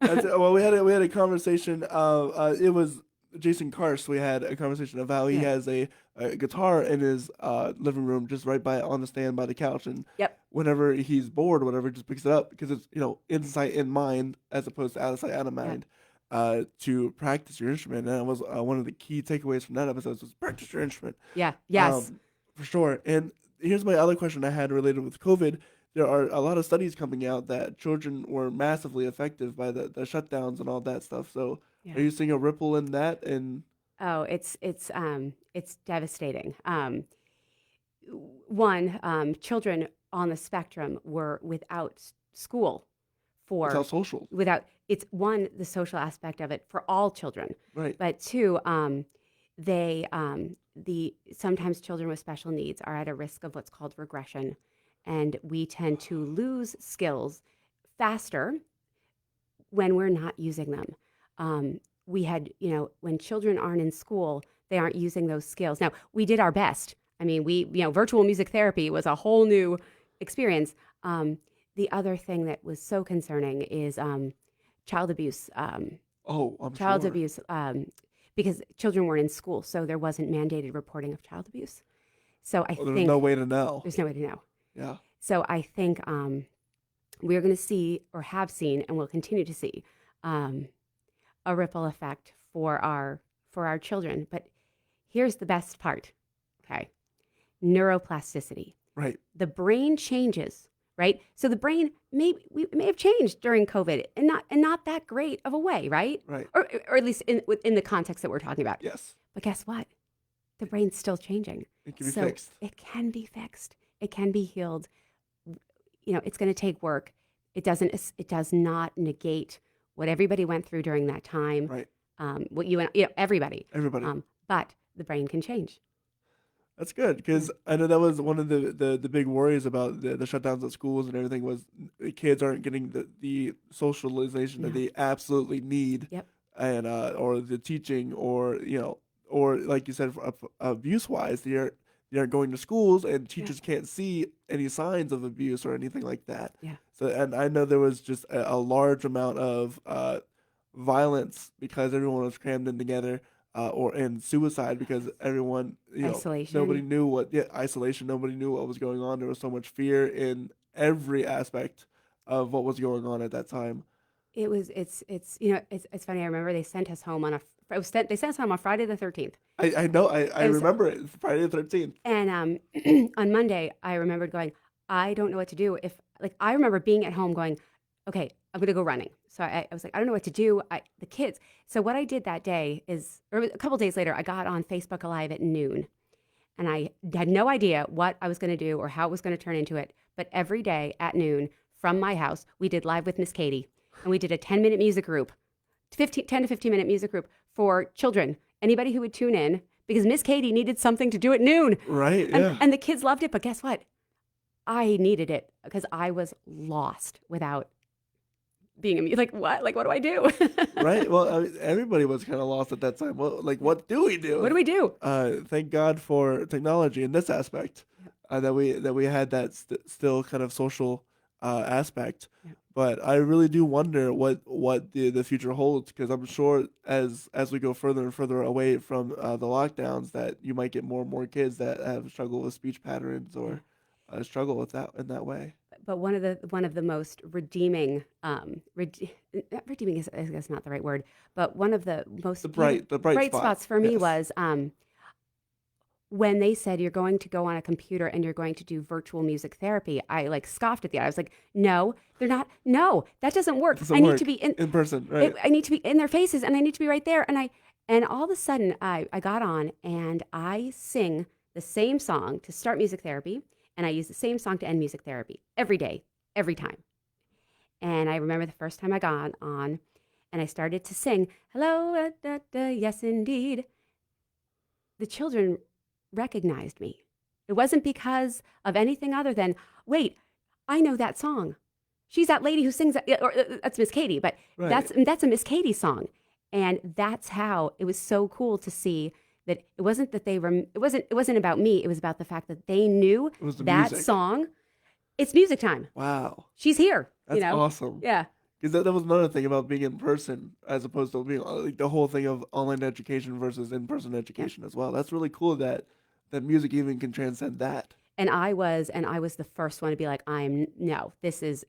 Well, we had a conversation. It was Jason Karst. We had a conversation of how he yeah. has a guitar in his living room, just right by on the stand by the couch, and Yep. whenever he's bored or whatever, he just picks it up because it's insight in mind as opposed to out of sight out of Yep. mind. To practice your instrument, and that was one of the key takeaways from that episode was practice your instrument. Yeah. Yes. For sure. And here's my other question I had related with COVID. There are a lot of studies coming out that children were massively affected by the shutdowns and all that stuff. So Yeah. are you seeing a ripple in that? And Oh, it's devastating. One, children on the spectrum were without school without for social, without it's one the social aspect of it for all children, right? but two, they the sometimes children with special needs are at a risk of what's called regression, and we tend to lose skills faster when we're not using them. We had, when children aren't in school, they aren't using those skills. Now, we did our best. I mean, virtual music therapy was a whole new experience. The other thing that was so concerning is child abuse. Oh, I'm Child sure. abuse, because children weren't in school, so there wasn't mandated reporting of child abuse. So I Well, there's think no way to know. there's no way to know. Yeah. So I think we're going to see, or have seen, and will continue to see, a ripple effect for our children. But here's the best part. Okay, neuroplasticity. Right. The brain changes, right? So the brain may have changed during COVID, and not that great of a way, right? Right. Or at least in the context that we're talking about. Yes. But guess what? The brain's still changing. It can be So fixed. it can be fixed. It can be healed. It's going to take work. It does not negate what everybody went through during that time. Right. What everybody. Everybody. But the brain can change. That's good because I know that was one of the big worries about the shutdowns at schools and everything was the kids aren't getting the socialization that No. they absolutely need. Yep. And or the teaching or like you said abuse wise they aren't going to schools and teachers can't see any signs of abuse or anything like that. Yeah. So and I know there was just a large amount of violence because everyone was crammed in together. And suicide because everyone, Isolation. nobody knew isolation. Nobody knew what was going on. There was so much fear in every aspect of what was going on at that time. It's funny. I remember they sent us home they sent us home on Friday the 13th. I know. I was- remember it. Friday the 13th. And on Monday, I remembered going, I don't know what to do. I remember being at home going, okay, I'm going to go running. So I was like, I don't know what to do. The kids. So what I did that day or a couple days later, I got on Facebook Live at noon. And I had no idea what I was going to do or how it was going to turn into it. But every day at noon from my house, we did Live with Miss Katie. And we did a 10-minute music group, 10 to 15-minute music group for children. Anybody who would tune in, because Miss Katie needed something to do at noon. Right. Yeah. And the kids loved it. But guess what? I needed it because I was lost without being what? What do I do? Right. Well, I mean, everybody was kind of lost at that time. Well, what do we do? What do we do? Thank God for technology in this aspect. That we had that still kind of social aspect. Yeah. But I really do wonder what the future holds because I'm sure as we go further and further away from the lockdowns that you might get more and more kids that have struggled with speech patterns or struggle with that in that way. But one of the most redeeming, redeeming is I guess not the right word, but one of the most The bright spots for me yes. was when they said you're going to go on a computer and you're going to do virtual music therapy. I scoffed at the idea. I was like, no, they're not. No, that doesn't work. Doesn't I need work to be in person, right? I need to be in their faces and I need to be right there. And all of a sudden I got on and I sing the same song to start music therapy. And I use the same song to end music therapy every day, every time. And I remember the first time I got on and I started to sing, hello, yes, indeed. The children recognized me. It wasn't because of anything other than, wait, I know that song. She's that lady who sings that, or that's Miss Katie, but Right. that's a Miss Katie song. And that's how it was so cool to see that it wasn't that it wasn't about me. It was about the fact that they knew It was the that music. song. It's music time. Wow. She's here. That's awesome. Yeah. Because that was another thing about being in person as opposed to being like the whole thing of online education versus in-person Yeah. education as well. That's really cool that music even can transcend that. And I was the first one to be like, no,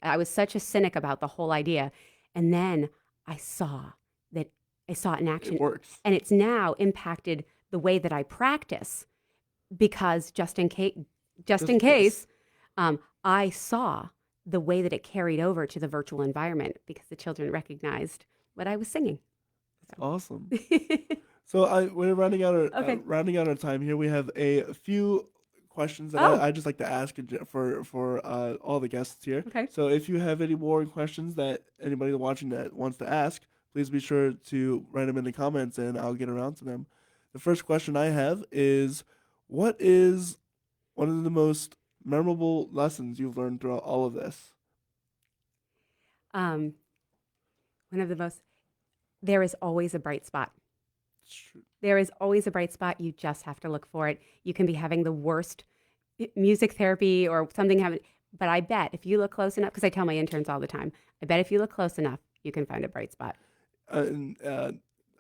I was such a cynic about the whole idea. And then I saw that I saw it in It action, works. and it's now impacted the way that I practice because just in case, I saw the way that it carried over to the virtual environment because the children recognized what I was singing. Awesome. So. So we're Okay. rounding out our time here. We have a few questions that Oh, I just like to ask for all the guests here. okay. So if you have any more questions that anybody watching that wants to ask, please be sure to write them in the comments and I'll get around to them. The first question I have is, what is one of the most memorable lessons you've learned throughout all of this? Um, one of the most, there is always a bright spot. There is always a bright spot. You just have to look for it. You can be having the worst music therapy or something happen, but I bet if you look close enough, because I tell my interns all the time, I bet if you look close enough, you can find a bright spot. And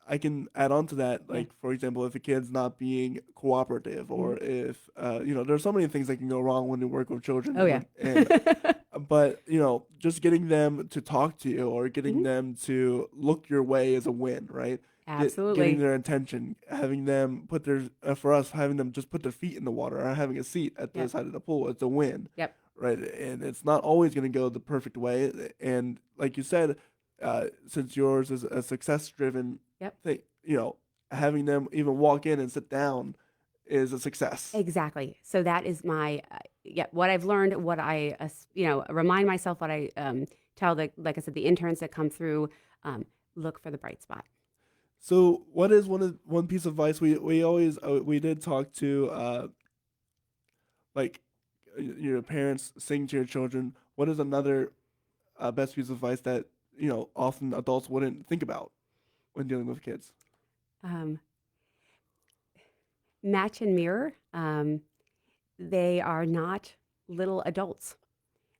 I can add on to that, Yeah. like for example, if a kid's not being cooperative, or if there's so many things that can go wrong when you work with children. Oh yeah. But just getting them to talk to you or getting Mhm. them to look your way is a win, right? Getting Absolutely. their attention, having them put their for us, having them just put their feet in the water or having a seat at the Yep. side of the pool, it's a win, Yep. right? And it's not always going to go the perfect way. And like you said, since yours is a success-driven Yep. thing, having them even walk in and sit down is a success. Exactly. So that is my what I've learned, what I remind myself, what I tell like I said, the interns that come through, look for the bright spot. So, what is one piece of advice we always we did talk to like your parents sing to your children? What is another best piece of advice that often adults wouldn't think about when dealing with kids? Um, Match and mirror. They are not little adults.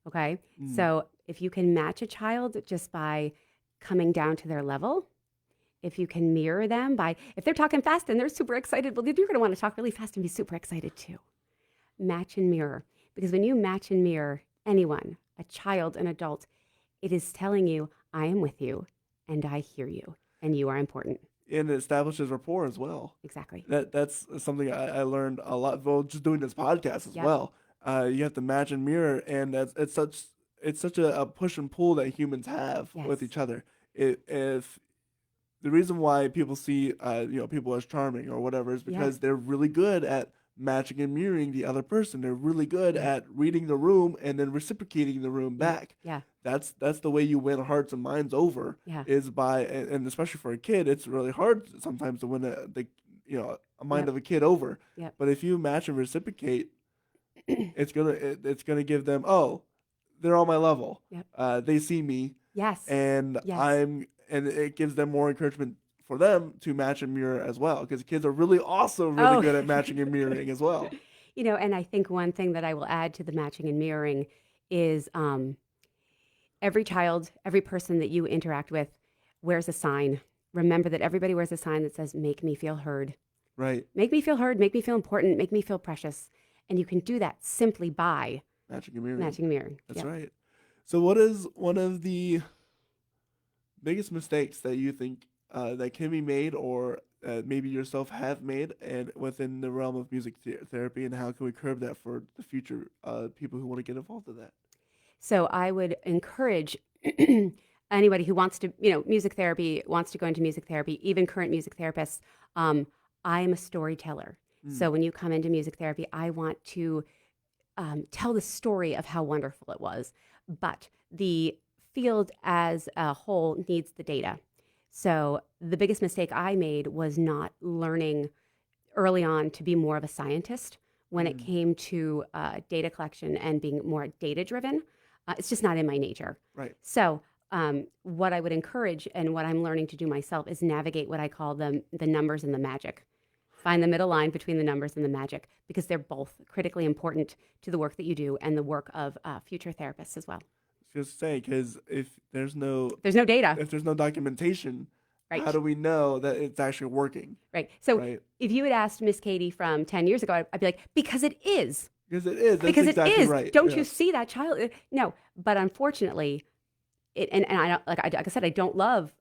Okay. Mm, So if you can match a child just by coming down to their level, if you can mirror them by, if they're talking fast and they're super excited, well, you're going to want to talk really fast and be super excited too. Match and mirror. Because when you match and mirror anyone, a child, an adult, it is telling you, I am with you and I hear you and you are important. and it establishes rapport as well. Exactly. That's something I learned a lot. Well, just doing this podcast as Yep. well. You have to match and mirror, and it's such a push and pull that humans have with Yes. each other. If the reason why people see people as charming or whatever is Yeah. because they're really good at matching and mirroring the other person. They're really good Yeah. at reading the room and then reciprocating the room Yeah. back. Yeah. That's the way you win hearts and minds over, Yeah. is by, and especially for a kid, it's really hard sometimes to win a mind Yep. of a kid over. Yep. But if you match and reciprocate, it's gonna give them, oh, they're on my level. Yep. They see me, Yes. and Yes. and it gives them more encouragement for them to match and mirror as well, because kids are really also really Oh. good at matching and mirroring as well. And I think one thing that I will add to the matching and mirroring is every child, every person that you interact with wears a sign. Remember that everybody wears a sign that says, make me feel heard. Right. Make me feel heard, make me feel important, make me feel precious. And you can do that simply by Matching and mirroring. matching and mirroring. That's Yep. right. So what is one of the biggest mistakes that you think that can be made, or maybe yourself have made, and within the realm of music therapy, and how can we curb that for the future people who want to get involved in that? So I would encourage anybody who wants to, music therapy, wants to go into music therapy, even current music therapists. I am a storyteller. So when you come into music therapy, I want to tell the story of how wonderful it was. But the field as a whole needs the data. So the biggest mistake I made was not learning early on to be more of a scientist when it came to data collection and being more data driven. It's just not in my nature. Right. So what I would encourage and what I'm learning to do myself is navigate what I call the numbers and the magic. Find the middle line between the numbers and the magic, because they're both critically important to the work that you do and the work of future therapists as well. just say, because There's no data, if there's no documentation, right? how do we know that it's actually working? Right. So Right? if you had asked Miss Katie from 10 years ago, I'd be like, because it is. Because it is. That's Because it exactly is. right. Don't you Yes. see that child? No, but unfortunately, and I don't like I said, I don't love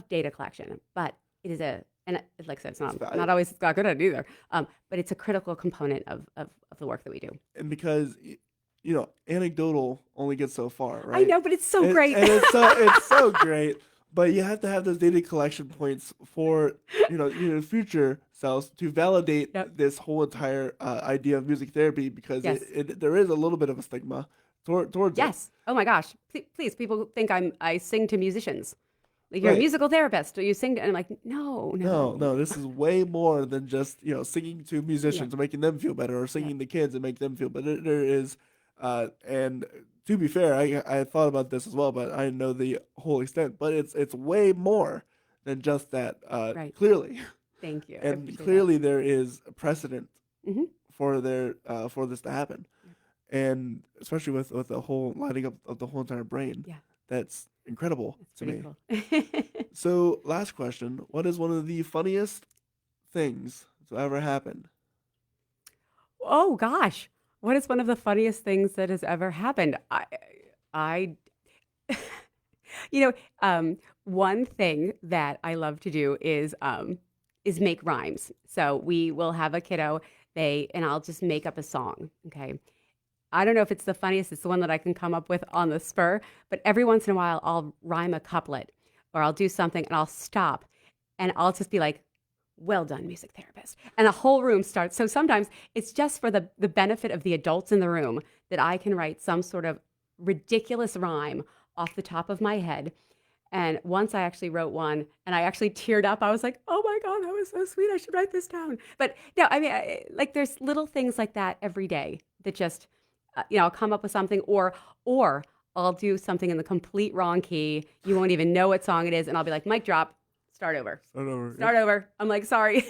data collection, but it is like I said, it's not valuable. always it's not good at it either. But it's a critical component of the work that we do. And because anecdotal only gets so far, I right? know, but it's so great. And it's so great. But you have to have those data collection points for future selves to validate Yep. this whole entire idea of music therapy, because Yes. there is a little bit of a stigma towards Yes. Oh my gosh. Please, people think I sing to musicians. Like you're Right. a musical therapist, or you sing to, and I'm like, no. No, this is way more than just singing to musicians Yeah. and making them feel better, or singing to kids and make them feel better. There is, and to be fair, I thought about this as well, but I know the whole extent. But it's way more than just that. Right. Clearly, Thank you. I and appreciate that. clearly there is a precedent Mhm. for this to happen, and especially with the whole lighting up of the whole entire brain. Yeah. That's incredible It's to pretty me. cool. So, last question: what is one of the funniest things to ever happen? Oh gosh, what is one of the funniest things that has ever happened? I, you know, one thing that I love to do is make rhymes. So we will have a kiddo, and I'll just make up a song. Okay. I don't know if it's the funniest, it's the one that I can come up with on the spur, but every once in a while I'll rhyme a couplet or I'll do something and I'll stop and I'll just be like, well done, music therapist. And the whole room starts. So sometimes it's just for the benefit of the adults in the room that I can write some sort of ridiculous rhyme off the top of my head. And once I actually wrote one and I actually teared up. I was like, oh my God, that was so sweet. I should write this down. But no, I mean, like there's little things like that every day that just, I'll come up with something or I'll do something in the complete wrong key. You won't even know what song it is. And I'll be like, mic drop, start over. Start over. I'm like, sorry.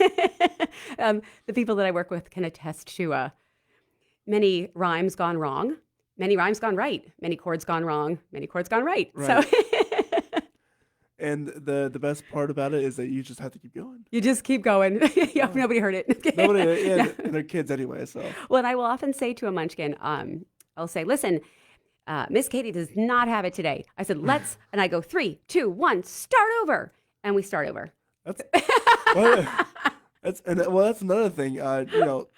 The people that I work with can attest to many rhymes gone wrong, many rhymes gone right, many chords gone wrong, many chords gone right. Right. So And the best part about it is that you just have to keep going. you just keep going. Yeah, nobody heard it. Nobody, and they're kids anyway, so. Well, and I will often say to a munchkin, I'll say, listen, Miss Katie does not have it today. I said, let's, and I go 3, 2, 1, start over. And we start over. That's that's another thing.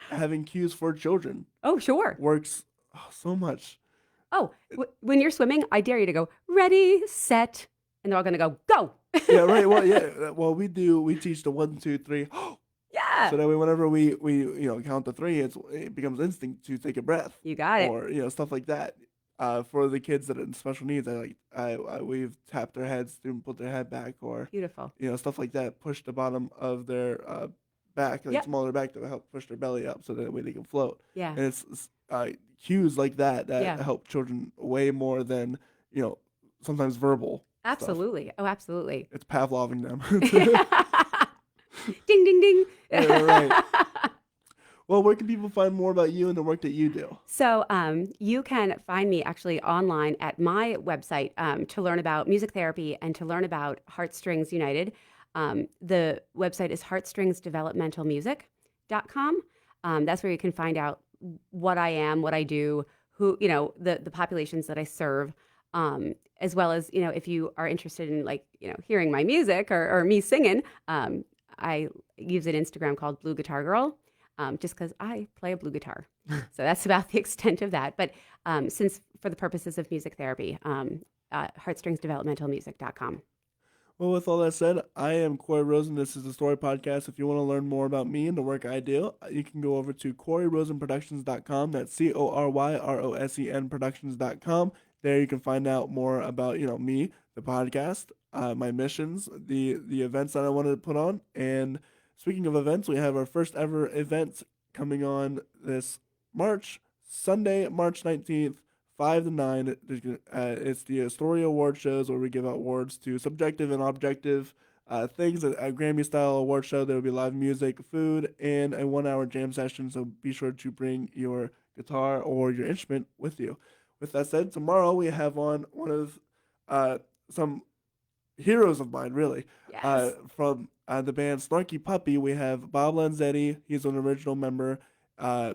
Having cues for children Oh, sure. works so much. Oh, when you're swimming, I dare you to go, ready, set, and they're all going to go. Yeah, right. Well, yeah. Well, we teach the 1, 2, 3. Yeah. So that way, whenever we count to 3, it becomes instinct to take a breath. You got it. Or stuff like that. For the kids that are in special needs, we've tapped their heads to put their head back, or Beautiful. stuff like that. Push the bottom of their back, like Yep. smaller back, to help push their belly up, so that way they can float. Yeah. And it's cues like that Yeah. help children way more than sometimes verbal. Absolutely. Oh, absolutely. It's Pavloving them. Ding, ding, ding. Yeah, right. Well, where can people find more about you and the work that you do? So you can find me actually online at my website to learn about music therapy and to learn about Heartstrings United. The website is heartstringsdevelopmentalmusic.com. That's where you can find out what I am, what I do, who, the populations that I serve, as well as, if you are interested in hearing my music or me singing, I use an Instagram called Blue Guitar Girl. Just because I play a blue guitar. So that's about the extent of that. But since for the purposes of music therapy, heartstringsdevelopmentalmusic.com. Well, with all that said, I am Corey Rosen. This is the Story Podcast. If you want to learn more about me and the work I do, you can go over to CoreyRosenProductions.com. That's CORYROSEN Productions.com. There you can find out more about me, the podcast, my missions, the events that I wanted to put on. And speaking of events, we have our first ever event coming on this Sunday, March 19th, 5 to 9. It's the Astoria Award shows, where we give out awards to subjective and objective things. A Grammy-style award show. There will be live music, food, and a 1-hour jam session, so be sure to bring your guitar or your instrument with you. with that said, tomorrow we have on one of some heroes of mine, really. Yes. From the band Snarky Puppy, we have Bob Lanzetti. He's an original member. Uh,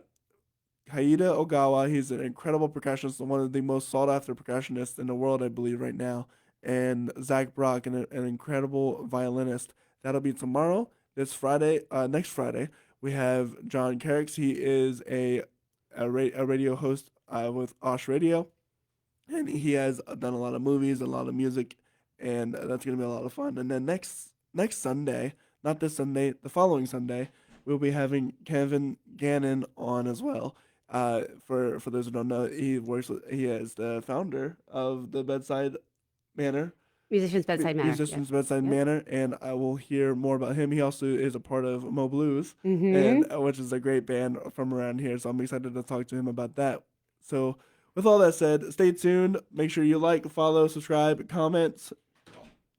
Haida Ogawa, he's an incredible percussionist, one of the most sought after percussionists in the world, I believe, right now. And Zach Brock, an incredible violinist. That'll be tomorrow. This Friday, next Friday, we have John Carricks. He is a radio host with Osh Radio, and he has done a lot of movies, a lot of music, and that's going to be a lot of fun. And then next Sunday, not this Sunday, the following Sunday, we'll be having Kevin Gannon on as well. For those who don't know, he is the founder of the Bedside Manor, Musician's Bedside Manor. Musicians Bedside Yep. Manor, and I will hear more about him. He also is a part of Mo Blues, Mm-hmm. and which is a great band from around here. So I'm excited to talk to him about that. So, with all that said, stay tuned. Make sure you like, follow, subscribe, comment,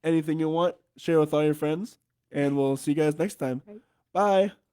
anything you want. Share with all your friends, and we'll see you guys next time. Right. Bye.